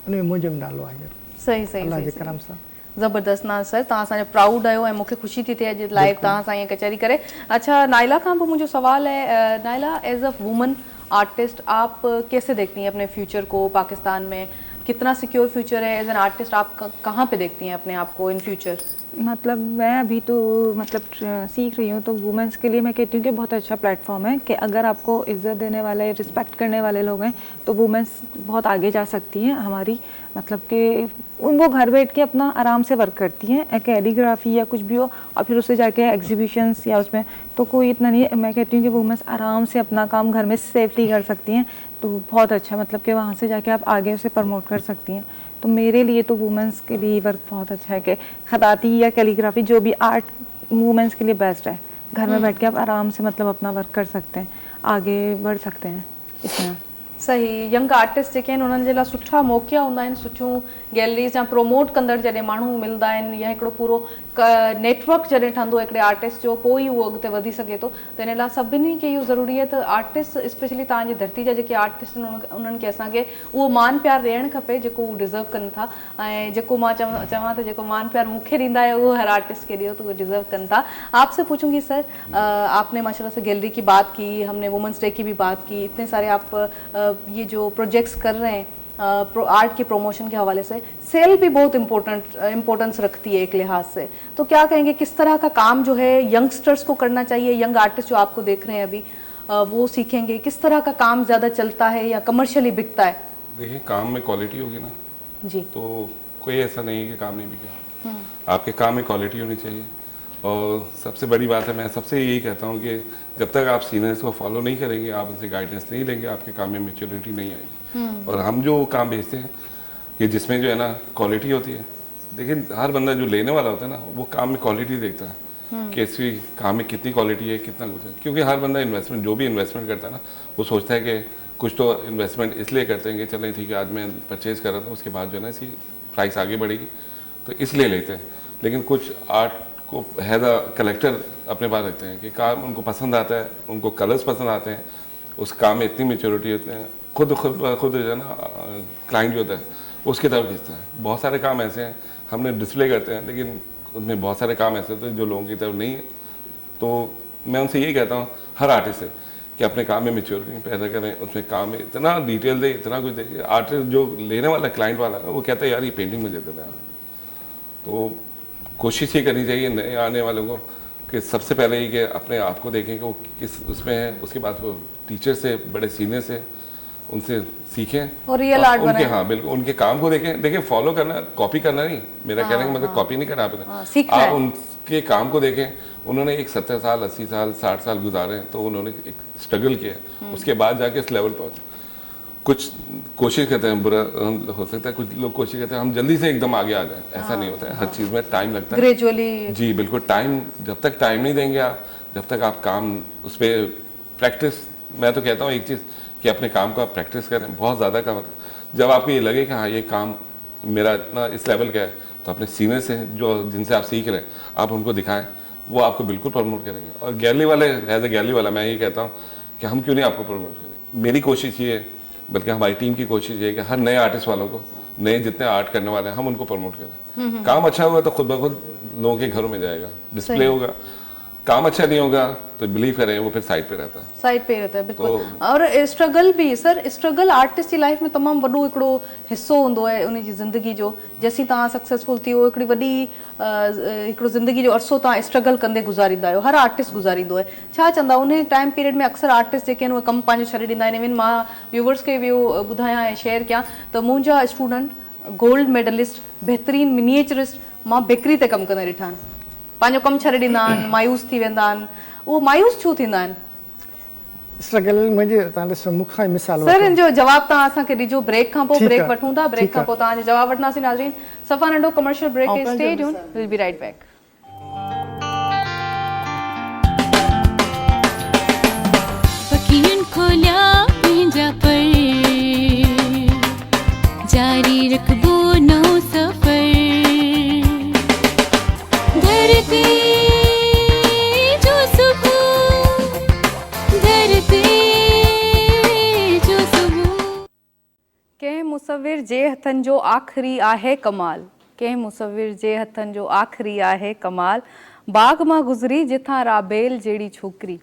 उन में मुंहिंजो बि नालो आहे सही सही अल्लाह सही, जे सही। करम सां ज़बरदस्त ना सर, तव्हां असांजो प्राउड आहियो ऐं मूंखे ख़ुशी थी थिए अॼु लाइव तव्हां सां ईअं कचहरी करे। अच्छा नाइला खां पोइ मुंहिंजो सवाल है, Naila as a woman artist आप कैसे देखती हैं अपने फ्यूचर को पाकिस्तान में, कितना सिक्योर फ्यूचर है एज एन आर्टिस्ट, आप कहाँ पे देखती हैं अपने आप को इन फ्यूचर? मतलब मैं अभी तो मतलब सीख रही हूँ, तो वुमेंस के लिए मैं कहती हूँ कि बहुत अच्छा प्लेटफॉर्म है कि अगर आपको इज़्ज़त देने वाले, रिस्पेक्ट करने वाले लोग हैं तो वुमेंस बहुत आगे जा सकती हैं हमारी। मतलब कि वो घर बैठ के अपना आराम से वर्क करती हैं, कैलीग्राफी या कुछ भी हो, और फिर उससे जाके एग्जीबिशंस या उसमें तो कोई इतना नहीं। मैं कहती हूँ कि वुमेंस आराम से अपना काम घर में सेफली कर सकती हैं, तो बहुत अच्छा मतलब कि वहाँ से जाके आप आगे उसे प्रमोट कर सकती हैं। तो मेरे लिए तो वुमेंस के लिए वर्क बहुत अच्छा है कि खताती या कैलीग्राफी जो भी आर्ट वुमेंस के लिए बेस्ट है। घर में बैठ के आप आराम से मतलब अपना वर्क कर सकते हैं, आगे बढ़ सकते हैं इसमें। सही, यंग आर्टिस्ट जेके आहिनि उन्हनि जे लाइ सुठा मौक़ा हूंदा आहिनि, सुठियूं गैलरीज़ या प्रोमोट कंदड़ जॾहिं माण्हू मिलंदा आहिनि या हिकिड़ो पूरो नेटवर्क जॾहिं ठहंदो हिकिड़े आर्टिस्ट जो, पोइ ई उहो अॻिते वधी सघे थो। त इन लाइ सभिनी खे इहो ज़रूरी आहे त आर्टिस्ट स्पेशली तव्हांजी धरती जा जेके आर्टिस्ट आहिनि उन्हनि खे असांखे उहो मान प्यार ॾियणु खपे जेको उहो डिज़र्व कनि था। ऐं जेको मां चवां त जेको मान प्यार मूंखे ॾींदा आहियो उहो हर आर्टिस्ट खे ॾियो, तो उहो डिज़र्व कनि था। आपसे पूछूंगी सर, आपने माशाल्लाह से गैलरी की बात की, हमने वुमेंस डे की भी बात की, इतने सारे आप ये जो प्रोजेक्ट्स कर रहे हैं आर्ट के प्रमोशन के हवाले से, सेल भी बहुत इम्पोर्टेंस रखती है एक लिहाज से, तो क्या कहेंगे किस तरह का काम जो है यंगस्टर्स को करना चाहिए, यंग आर्टिस्ट जो आपको देख रहे हैं अभी वो सीखेंगे, किस तरह का काम ज़्यादा चलता है या कमर्शियली बिकता है? देखिए काम में क्वालिटी होगी ना जी, तो कोई ऐसा नहीं है कि काम नहीं बिके। आपके काम में क्वालिटी होनी चाहिए, और सबसे बड़ी बात है, मैं सबसे यही कहता हूँ कि जब तक आप सीनियर्स को फॉलो नहीं करेंगे, आप उनसे गाइडेंस नहीं लेंगे, आपके काम में मेच्योरिटी नहीं आएगी। और हम जो काम भेजते हैं कि जिसमें जो है ना क्वालिटी होती है, लेकिन हर बंदा जो लेने वाला होता है ना वो काम में क्वालिटी देखता है कि इसी काम में कितनी क्वालिटी है, कितना कुछ है। क्योंकि हर बंदा इन्वेस्टमेंट जो भी इन्वेस्टमेंट करता है ना, वो सोचता है कि कुछ तो इन्वेस्टमेंट इसलिए करते हैं कि चलें ठीक है आज मैं परचेज़ कर रहा था, उसके बाद जो है ना इसकी प्राइस आगे बढ़ेगी, तो इसलिए लेते हैं। लेकिन कुछ आर्ट को हैज़ अ कलेक्टर अपने पास रखते हैं कि काम उनको पसंद आता है, उनको कलर्स पसंद आते हैं, उस काम में इतनी मेच्योरिटी होती है, खुद जो है ना क्लाइंट जो होता है उसकी तरफ खींचता है। बहुत सारे काम ऐसे हैं हमने डिस्प्ले करते हैं, लेकिन उनमें बहुत सारे काम ऐसे होते हैं जो लोगों की तरफ नहीं है। तो मैं उनसे यही कहता हूँ हर आर्टिस्ट से कि अपने काम में मेच्योरिटी पैदा करें, उसमें काम में इतना डिटेल दे, इतना कुछ दे। आर्टिस्ट जो लेने वाला क्लाइंट वाला है वो कहता है यार ये पेंटिंग मुझे देना है। तो कोशिश ये करनी चाहिए नए आने वालों को कि सबसे पहले ही कि अपने आप को देखें कि वो किस उसमें है, उसके बाद वो टीचर से, बड़े सीनियर से उनसे सीखें और रियल आर्ट उनके, बनाएं। हाँ बिल्कुल, उनके काम को देखें। देखिए फॉलो करना, कॉपी करना नहीं, मेरा कहने का मतलब कॉपी नहीं करना आपने, सीखना है। आप उनके काम को देखें। उन्होंने एक 70 साल 80 साल 60 साल गुजारे हैं, तो उन्होंने एक स्ट्रगल किया, उसके बाद जाके इस लेवल पहुंचे। कुछ कोशिश करते हैं, बुरा हो सकता है, कुछ लोग कोशिश करते हैं हम जल्दी से एकदम आगे आ जाएं, ऐसा नहीं होता है। हर चीज़ में टाइम लगता है, ग्रेजुअली। जी बिल्कुल, टाइम जब तक टाइम नहीं देंगे आप, जब तक आप काम उस पर प्रैक्टिस, मैं तो कहता हूँ एक चीज़ कि अपने काम का प्रैक्टिस करें, बहुत ज़्यादा काम करें। जब आपको ये लगे कि हाँ ये काम मेरा इतना इस लेवल का है, तो अपने सीनियर से जो जिनसे आप सीख रहे हैं आप उनको दिखाएं, वो आपको बिल्कुल प्रमोट करेंगे। और गैलरी वाले, एज ए गैलरी वाला मैं ये कहता हूँ कि हम क्यों नहीं आपको प्रमोट करें। मेरी कोशिश ये है, बल्कि हमारी टीम की कोशिश ये है कि हर नए आर्टिस्ट वालों को, नए जितने आर्ट करने वाले हैं, हम उनको प्रमोट करें। काम अच्छा होगा तो खुद ब खुद लोगों के घरों में जाएगा, डिस्प्ले होगा। काम अच्छा नहीं होगा तो बिलीव करें वो फिर साइड पे रहता है, साइड पे रहता है बिल्कुल। और स्ट्रगल भी सर, स्ट्रगल आर्टिस्ट जी लाइफ में तमामु वॾो हिकिड़ो हिसो हूंदो आहे उन जी ज़िंदगी जो। जेसीं तव्हां सक्सेसफुल थी वियो, हिकिड़ी वॾी हिकिड़ो ज़िंदगी जो अरसो तव्हां स्ट्रगल कंदे गुज़ारींदा आहियो, हर आर्टिस्ट गुज़ारींदो आहे। छा चवंदा उन टाइम पीरियड में अक्सर आर्टिस्ट जेके आहिनि उहे कमु पंहिंजो छॾे ॾींदा आहिनि। इवन मां व्यूवर्स खे इहो ॿुधायां ऐं शेयर कयां त मुंहिंजा स्टूडेंट गोल्ड मेडलिस्ट, बहितरीन मिनिएचरिस्ट मां बेकरी ते कमु कंदा ॾिठा आहिनि, पंहिंजो कमु छॾे ॾींदा आहिनि, मायूस थी वेंदा आहिनि। उहो मायूस छो थींदा आहिनि? स्ट्रगल मुंहिंजे तव्हां ॾिसो मूंखां ई मिसाल सर इन जो जवाब तव्हां असांखे ॾिजो ब्रेक खां पोइ। ठीकु ब्रेक आहे, वठूं था, ब्रेक ठीकु खां आहे। पोइ तव्हांजो जवाब वठंदासीं। नाज़रीन सफ़ा नंढो कमर्शियल ब्रेक ऐं है, पंहिंजो stay tune, will be right back. पखियुनि खोलिया पंहिंजा पर, जारी रखबो नओं सफ़र। धरती जो सुबह मुसविर जे हथनि जो आख़िरी आहे कमाल, कंहिं मुसविर जे हथनि जो आख़िरी आहे कमाल, बाग़ मां गुज़री जिथां राबेल जहिड़ी छोकिरी।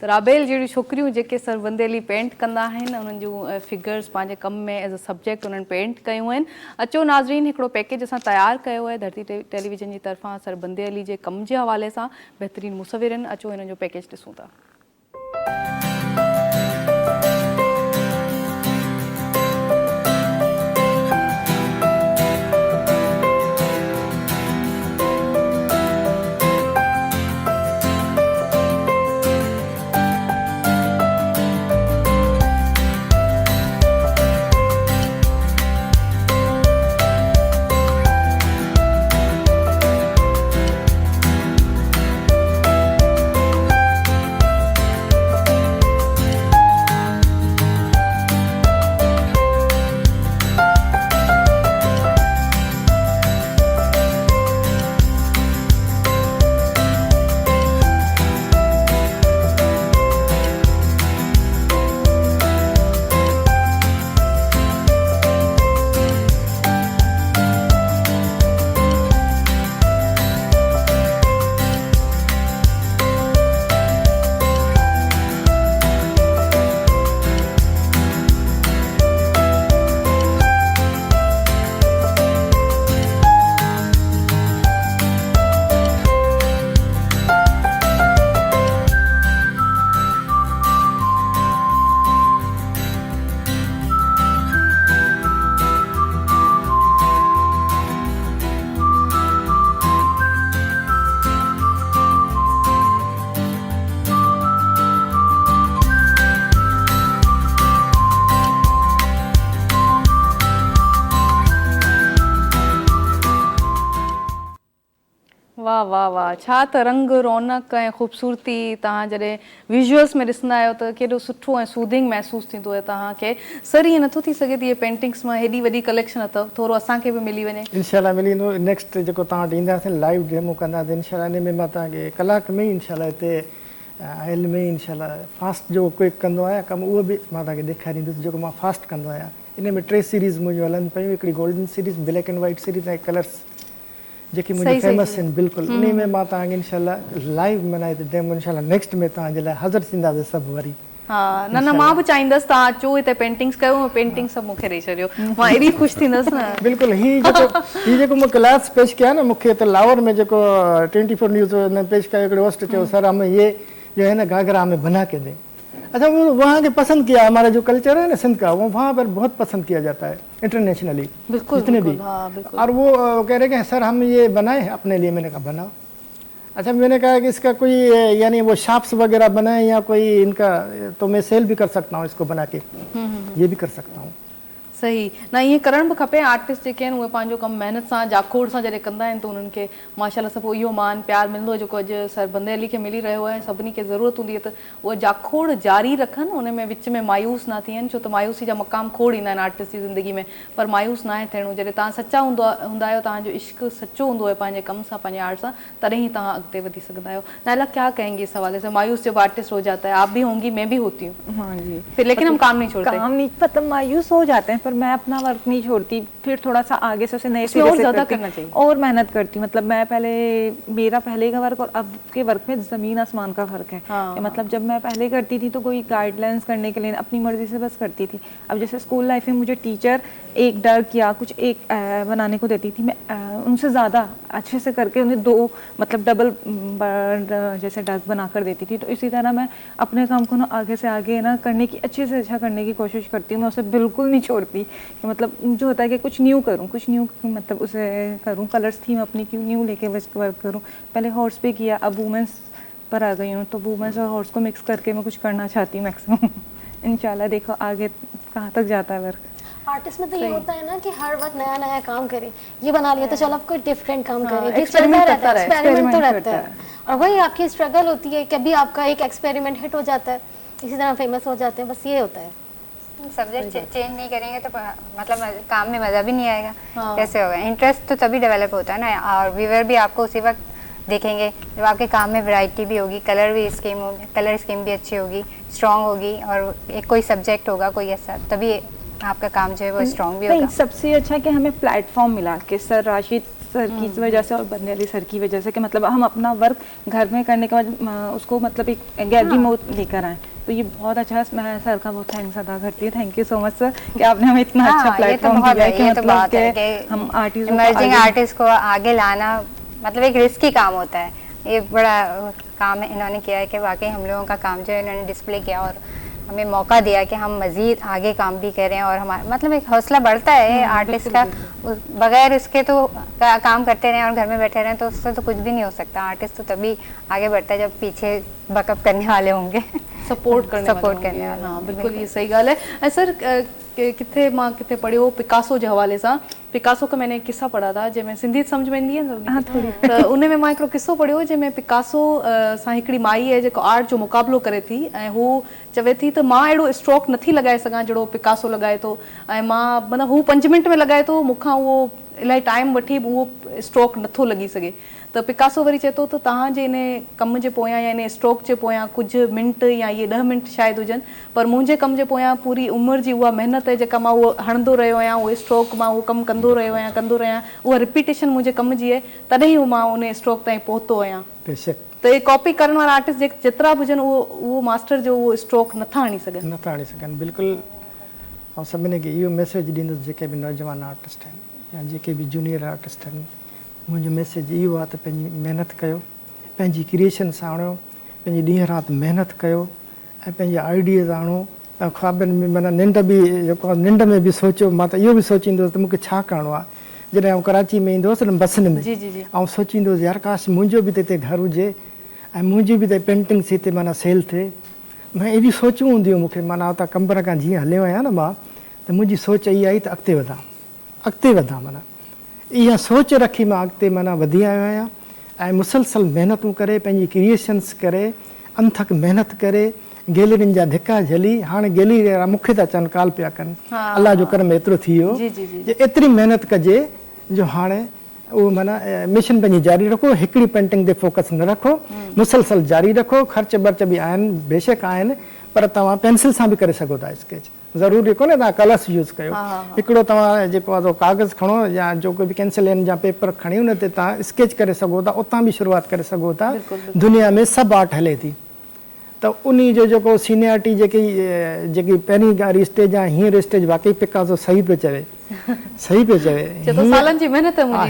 त राबेल जहिड़ी छोकिरियूं जेके सरबंदेली पेंट कंदा आहिनि, उन्हनि जूं फिगर्स पंहिंजे कम में एज़ अ सब्जेक्ट उन्हनि पेंट कयूं आहिनि। अचो नाज़रीन, हिकिड़ो पैकेज असां तयारु कयो आहे धरती टेलीविज़न जी तरफ़ां सरबंदेली जे कम जे हवाले सां बहितरीनु मुसविरनि। अचो हिन जो पैकेज ॾिसूं था। वाह वाह वाह, छा त रंग रौनक ऐं ख़ूबसूरती। तव्हां जॾहिं विजुअल्स में ॾिसंदा आहियो त केॾो सुठो ऐं सूदिंग महसूसु थींदो आहे तव्हांखे। सर ईअं नथो थी सघे त इहे पेंटिंग्स मां हेॾी वॾी कलेक्शन अथव, थोरो असांखे बि मिली वञे। इनशाला मिली वेंदो। नेक्स्ट जेको तव्हां वटि ईंदासीं लाइव डेमो कंदासीं इनशाला। इन में मां तव्हांखे कलाक में ई इनशाला हिते आयल में इनशाला फास्ट जो क्विक कंदो आहियां कमु, उहो बि मां तव्हांखे ॾेखारींदुसि जेको मां फास्ट कंदो आहियां। इन में 3 सीरीज़ मुंहिंजूं हलनि पियूं, हिकिड़ी golden series, black and white series ऐं कलर्स जेकी मुंहिंजी फेमस आहिनि बिल्कुलु। उन में मां तव्हांखे इनशाला लाइव माना हिते डेमो इनशाला नेक्स्ट में तव्हांजे लाइ हाज़िर थींदासीं सभु वरी। हा न न, मां बि चाहींदसि तव्हां अचो हिते पेंटिंग्स कयो, पेंटिंग सभु मूंखे ॾेई छॾियो, मां एॾी ख़ुशि थींदसि न। बिल्कुलु। हीअ जेको मूं क्लास पेश किया न मूंखे हिते लाहौर में जेको 24 न्यूज़ ने पेश किया, हिकिड़े होस्ट चयो सर हमें ये जो है ना घाघरा हमें बना के दें। अच्छा, वो वहाँ के पसंद किया, हमारा जो कल्चर है ना सिंध का, वो वहाँ पर बहुत पसंद किया जाता है इंटरनेशनली, जितने भी। और वो कह रहे कि सर हम ये बनाए अपने लिए। मैंने कहा बनाओ। अच्छा, मैंने कहा कि इसका कोई यानी वो शाप्स वगैरह बनाए या कोई इनका, तो मैं सेल भी कर सकता हूँ इसको बना के, ये भी कर सकता हूँ। सही न, ईअं करणु बि खपे। आर्टिस्ट जेके आहिनि उहे पंहिंजो कमु महिनत सां जाखोड़ सां जॾहिं कंदा आहिनि त उन्हनि खे माशाल्लाह सां पोइ इहो मान प्यार मिलंदो आहे जेको अॼु सरबंदेली खे मिली रहियो आहे। सभिनी खे ज़रूरत हूंदी आहे त उहा जाखोड़ जारी रखनि, उन में विच में मायूस न थियनि, छो त मायूसी जा मक़ाम खोड़ ईंदा आहिनि आर्टिस्ट जी ज़िंदगी में, पर मायूस न आहे थियणो। जॾहिं तव्हां सचा हूंदा आहियो, तव्हांजो इश्क़ सचो हूंदो आहे पंहिंजे कम सां, पंहिंजे आर्ट सां, तॾहिं ई तव्हां अॻिते वधी सघंदा आहियो। नायला क्या कहेंगी इस हवाले से? मायूस जब आर्टिस्ट हो जाता है, आप भी होंगी, मैं भी होती हूँ। हाँ जी, फिर लेकिन हम काम नहीं छोड़ते। काम नहीं, मतलब मायूस हो जाते हैं, पर मैं अपना वर्क नहीं छोड़ती, फिर थोड़ा सा आगे से उसे नए सिरे से ज़्यादा करना चाहिए और मेहनत करती हूँ। मतलब मैं पहले, मेरा पहले का वर्क और अब के वर्क में ज़मीन आसमान का फ़र्क है। हाँ, मतलब जब मैं पहले करती थी तो कोई गाइडलाइंस करने के लिए अपनी मर्ज़ी से बस करती थी। अब जैसे स्कूल लाइफ में मुझे टीचर एक डग या कुछ एक बनाने को देती थी, मैं उनसे ज़्यादा अच्छे से करके उन्हें 2 मतलब डबल जैसे डग बना कर देती थी। तो इसी तरह मैं अपने काम को ना आगे से आगे ना करने की, अच्छे से अच्छा करने की कोशिश करती हूँ। मैं उसे बिल्कुल नहीं छोड़ती कि मतलब जो होता है कि कुछ न्यू करूँ, कुछ न्यू मतलब उसे करूँ, कलर्स थीम अपनी क्यों न्यू लेके वर्क करूँ। पहले हॉर्स पे किया, अब वुमेंस पर आ गई हूँ, तो वुमेंस और हॉर्स को मिक्स करके मैं कुछ करना चाहती हूँ मैक्सिमम। इंशाल्लाह देखो आगे कहाँ तक जाता है वर्क। आर्टिस्ट में तो ये होता है ना कि हर वक्त नया नया काम करे, ये बना लिया तो चलो अब कोई डिफरेंट काम करे, एक्सपेरिमेंट करता रहे, एक्सपेरिमेंट तो रहता है। और वही आपकी स्ट्रगल होती है, कभी आपका एक एक्सपेरिमेंट हिट हो जाता है, इसी तरह फेमस हो जाते हैं, बस ये होता है। सब्जेक्ट चेंज नहीं करेंगे तो मतलब काम में मज़ा भी नहीं आएगा। कैसे होगा? इंटरेस्ट तो तभी डेवलप होता है ना, और व्यूअर भी आपको उसी वक्त देखेंगे जब आपके काम में वैरायटी भी होगी, कलर स्कीम भी अच्छी होगी, स्ट्रॉन्ग होगी, और एक कोई सब्जेक्ट होगा कोई ऐसा, तभी आपका काम जो है वो स्ट्रॉन्ग भी नहीं, होगा। सबसे अच्छा कि हमें प्लेटफॉर्म मिला कि सर राशिद सर की वजह से और बंदे अली सर की वजह से कि मतलब हम अपना वर्क घर में करने के बाद उसको मतलब एक गैलरी में लेकर आए, तो ये बहुत अच्छा है। मैं सर का बहुत थैंक्स अदा करती हूँ। Thank you so much sir कि आपने हमें इतना अच्छा प्लेटफॉर्म दिया है कि मतलब कि हम आर्टिस्ट इमर्जिंग आर्टिस्ट को आगे लाना मतलब एक रिस्की काम होता है। ये बड़ा काम है इन्होंने किया है कि वाकई हम लोगों का काम जो है इन्होंने डिस्प्ले किया और हमें मौका दिया कि हम मज़ीद आगे काम भी करें और हमारा मतलब एक हौसला बढ़ता है आर्टिस्ट का। बगैर उसके तो काम करते रहें और घर में बैठे रहें तो उससे तो कुछ भी नहीं हो सकता। आर्टिस्ट तो तभी आगे बढ़ता है जब पीछे बैकअप करने वाले होंगे, सपोर्ट करने वाले वाले। हाँ बिल्कुल, ये सही ॻाल्हि है। सर किथे मां किथे पढ़ियो पिकासो जे हवाले सां, पिकासो का मैंने किस्सा पढ़ा था जंहिंमें सिंधी सम्झ में ईंदी आहे हाँ थोड़ी त उन में मां हिकिड़ो किस्सो पढ़ियो जंहिंमें पिकासो सां हिकिड़ी माई आहे जेको आर्ट जो मुक़ाबिलो करे थी ऐं हू चवे थी त मां अहिड़ो स्ट्रोक नथी लॻाए सघां जहिड़ो पिकासो लॻाए थो ऐं मां मतिलबु हू 5 मिंट में लॻाए थो, मूंखां उहो इलाही टाइम वठी उहो स्ट्रोक नथो लॻी सघे। त पिकासो वरी चए थो त तव्हांजे इन कम जे पोयां या इन स्ट्रोक जे पोयां कुझु मिंट या इहे 10 मिंट शायदि हुजनि, पर मुंहिंजे कम जे पोयां पूरी उमिरि जी उहा महिनत आहे जेका मां उहो हणंदो रहियो आहियां, उहो स्ट्रोक मां उहो कमु कंदो रहियां, उहा रिपीटेशन मुंहिंजे कम जी आहे, तॾहिं ई मां उन स्ट्रोक ताईं पहुतो आहियां। त ये कॉपी करण वारा आर्टिस्ट जेतिरा बि हुजनि उहो मास्टर जो उहो स्ट्रोक नथा आणी सघनि। बिल्कुलु। ऐं सभिनी खे इहो मैसेज ॾींदुसि जेके बि नौजवान आर्टिस्ट आहिनि या जेके बि जूनियर आर्टिस्ट आहिनि, मुंहिंजो मैसेज इहो आहे त पंहिंजी महिनत कयो, पंहिंजी क्रिएशन सां आणियो, पंहिंजी ॾींहं राति महिनत कयो ऐं पंहिंजे आइडियाज़ आणो ऐं ख्वाबनि में माना निंड बि जेको आहे निंड में बि सोचियो। मां त इहो बि सोचींदुसि त मूंखे छा करिणो आहे जॾहिं आउं कराची में ईंदो हुअसि न बसियुनि में, ऐं सोचींदुसि यार काश मुंहिंजो बि त हिते घर हुजे ऐं मुंहिंजी बि त पेंटिंग्स हिते माना सेल थिए। मां एॾी सोचूं हूंदियूं मूंखे, माना हुतां कंबर खां जीअं हलियो आहियां न मां, त मुंहिंजी सोच इहा आई त अॻिते वधां माना इहा सोच रखी मां अॻिते माना वधी आयो आहियां ऐं मुसलसल महिनतूं करे पंहिंजी क्रिएशन्स करे अनथक महिनत करे गैलरियुनि जा धिका झली हाणे गैलरी वारा मूंखे था चवनि काल पिया कनि, अलाह जो करम एतिरो थी वियो जे एतिरी महिनत कजे जो हाणे उहो माना मिशन पंहिंजी जारी रखो, हिकिड़ी पेंटिंग ते फोकस न रखो, मुसलसल जारी रखो। ख़र्च बर्च बि आहिनि बेशक आहिनि, पर तव्हां पेंसिल सां बि करे सघो था स्केच, ज़रूरी कोन्हे तव्हां कलर्स यूज़ कयो। हिकिड़ो तव्हां जेको आहे कागज़ खणो या जो कोई बि कैंसिल आहिनि या पेपर खणी उन ते तव्हां स्केच करे सघो था, उतां बि शुरूआति करे सघो था। दुनिया में सभु आर्ट हले थी त उन जो जेको सीनियरिटी जेकी पहिरीं ॻाल्हि स्टेज आहे हींअर स्टेज वाकई पिकासो सही पियो चवे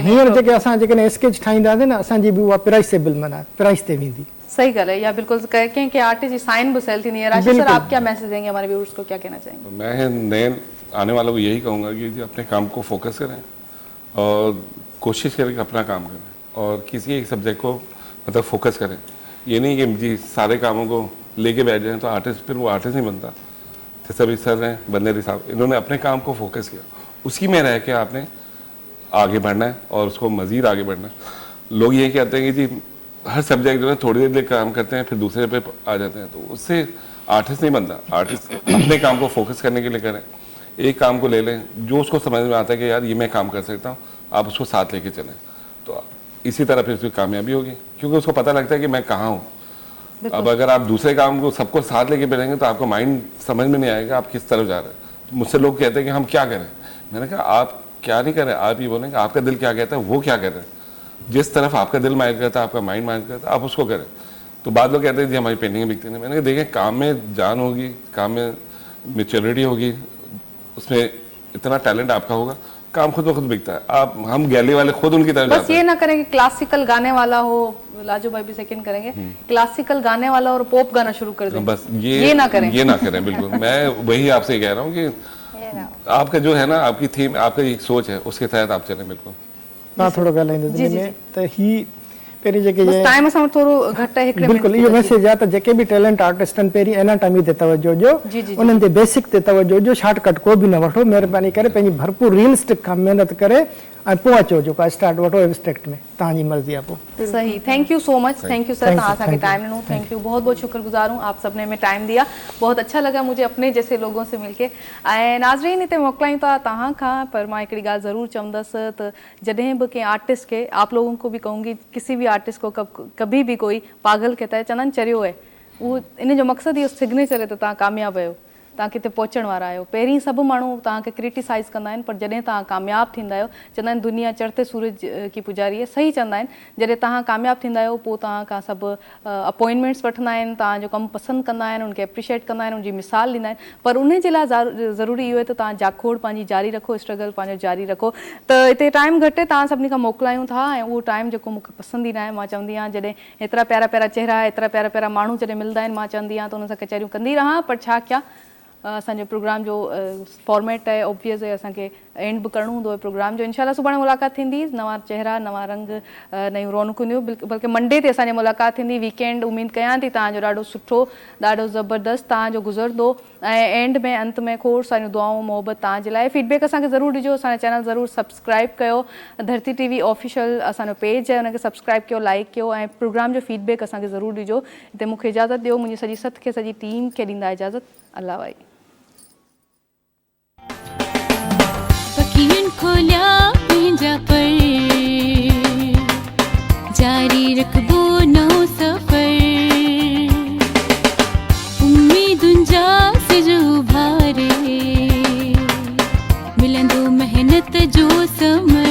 हींअर जेके असां जेकॾहिं स्केच ठाहींदासीं न असांजी बि उहा प्राइसेबल माना प्राइस ते वेंदी। सही गल है, या बिल्कुल क्योंकि आर्टिस्ट की साइन भी सेल थी नहीं है। राशिद सर आप क्या मैसेज देंगे हमारे व्यूअर्स को, क्या कहना चाहेंगे? मैं नए आने वालों को यही कहूँगा कि अपने काम को फोकस करें और कोशिश करें कि अपना काम करें और किसी एक सब्जेक्ट को मतलब फोकस करें। ये नहीं कि जी सारे कामों को लेके बैठ जाएं तो आर्टिस्ट फिर वो आर्टिस्ट नहीं बनता। जैसे अभी सर हैं बंदेरी साहब, इन्होंने अपने काम को फोकस किया, उसी में रह के आपने आगे बढ़ना है और उसको मज़ीद आगे बढ़ना है। लोग ये कहते हैं कि जी हर सब्जेक्ट जो है थोड़ी देर काम करते हैं फिर दूसरे पे आ जाते हैं, तो उससे आर्टिस्ट नहीं बनता। आर्टिस्ट अपने काम को फोकस करने के लिए करें, एक काम को ले लें जो उसको समझ में आता है कि यार ये मैं काम कर सकता हूँ, आप उसको साथ लेके चलें, तो इसी तरह फिर उसकी कामयाबी होगी क्योंकि उसको पता लगता है कि मैं कहाँ हूँ। अब अगर आप दूसरे काम को सबको साथ लेके बढ़ेंगे तो आपको माइंड समझ में नहीं आएगा आप किस तरफ जा रहे हैं। तो मुझसे लोग कहते हैं कि हम क्या करें, मैंने कहा आप क्या नहीं करें, आप ये बोलें कि आपका दिल क्या कहता है वो क्या कर रहे हैं, जिस तरफ आपका दिल माइंड करता है आपका माइंड माइंड करता है आप उसको करें। तो बाद लोग कहते हैं जी हमारी पेंटिंग बिकती नहीं। मैंने कहा देखें काम में जान होगी, काम में मेच्योरिटी होगी, उसमें इतना टैलेंट आपका होगा, काम खुद ब खुद बिकता है। आप हम गैलरी वाले खुद उनकी तरफ बस ये ना करें कि क्लासिकल गाने वाला हो, लाजो भाई भी सेकंड करेंगे, क्लासिकल गाने वाला और पॉप गाना शुरू कर दें, बस ये ना करें बिल्कुल। मैं वही आपसे कह रहा हूँ कि आपका जो है ना आपकी थीम आपका एक सोच है उसके तहत आप चलें बिल्कुल। मां थोरो ॻाल्हाईंदुसि हिन में त ही पहिरीं जेके टाइम सां थोरो घटि आहे हिकिड़े बिल्कुलु इहो मैसेज आहे त जेके बि टैलेंट आर्टिस्ट आहिनि पहिरीं एनाटॉमी ते तवजो ॾियो, उन्हनि ते बेसिक ते तवजो ॾियो, शॉर्टकट को बि न वठो, महिरबानी करे पंहिंजी भरपूर रियलिस्टिक खां महिनत करे ऐं पोइ अचो जेको आहे स्टार्ट वठो एब्स्ट्रैक्ट में, तव्हांजी मर्ज़ी आहे पोइ। सही, thank you so much, thank you sir, तव्हां असांखे टाइम ॾिनो, थैंक यू, बहुत बहुत शुक्रगुजार हूँ, आप सबने में टाइम दिया, बहुत अच्छा लगा मुझे अपने जैसे लोगों से मिलके। ऐं नाज़रीन हिते मोकिलायूं था तव्हां खां, पर मां हिकिड़ी ॻाल्हि ज़रूरु चवंदसि त जॾहिं बि कंहिं आर्टिस्ट के, आप लोगों को भी कहूँगी, किसी भी आर्टिस्ट को कभी भी कोई पागल कहता है, चंदन चरियो है, वो इन जो मक़सद इहो सिग्नेचर है त तव्हां कामयाबु आहियो। तव्हां किथे पहुचण वारा आहियो। पहिरीं सभु माण्हू तव्हांखे क्रिटिसाइज़ कंदा आहिनि, पर जॾहिं तव्हां कामयाबु थींदा आहियो, चवंदा आहिनि दुनिया चढ़ते सूरज की पुजारी आहे, सही चवंदा आहिनि। जॾहिं तव्हां कामयाबु थींदा आहियो पोइ तव्हां खां सभु अपॉइंटमेंट्स वठंदा आहिनि, तव्हांजो कमु पसंदि कंदा आहिनि, उनखे एप्रिशिएट कंदा आहिनि, उनजी मिसाल ॾींदा आहिनि। पर उन जे लाइ ज़रूरी इहो आहे त तव्हां जाखोड़ पंहिंजी जारी रखो, स्ट्रगल पंहिंजो जारी रखो। त हिते टाइम घटि आहे, तव्हां सभिनी खां मोकिलायूं था, ऐं उहो टाइम जेको मूंखे पसंदि ई न आहे। मां चवंदी आहियां जॾहिं एतिरा प्यारा प्यारा चेहरा, एतिरा प्यारा प्यारा माण्हू जॾहिं मिलंदा आहिनि, मां चवंदी आहियां त उन सां कचहरियूं कंदी रहां, पर छा कयां, असांजो प्रोग्राम जो फॉर्मेट आहे ऑब्वियस आहे, असांखे एंड बि करिणो हूंदो आहे प्रोग्राम जो। इंशाल्लाह सुभाणे मुलाक़ात थींदी, नवां चेहरा, नवां रंग, नयूं रौनकूं ॾियूं। बल्कि मंडे ते असांजी मुलाक़ात थींदी। वीकेंड उमेद कयां थी तव्हांजो ॾाढो सुठो, ॾाढो ज़बरदस्त तव्हांजो गुज़रंदो, ऐं एंड में अंत में खोड़ सारियूं दुआऊं मोहबत तव्हांजे लाइ। फीडबैक असांखे ज़रूरु ॾिजो, असांजो चैनल ज़रूरु सब्सक्राइब कयो, धरती TV ऑफिशियल असांजो पेज आहे, हुनखे सब्सक्राइब कयो, लाइक कयो, ऐं प्रोग्राम जो फीडबैक असांखे ज़रूरु ॾिजो। हिते मूंखे इजाज़त ॾियो, मुंहिंजी सॼी सथ खे, सॼी टीम खे ॾींदा इजाज़त। अल्लाह भाई। पखियुनि खोलिया पंहिंजा पर, जारी रखबो नओं सफ़र, उम्मीदुनि जा सिज उभारे, मिलंदो मेहनत जो समर।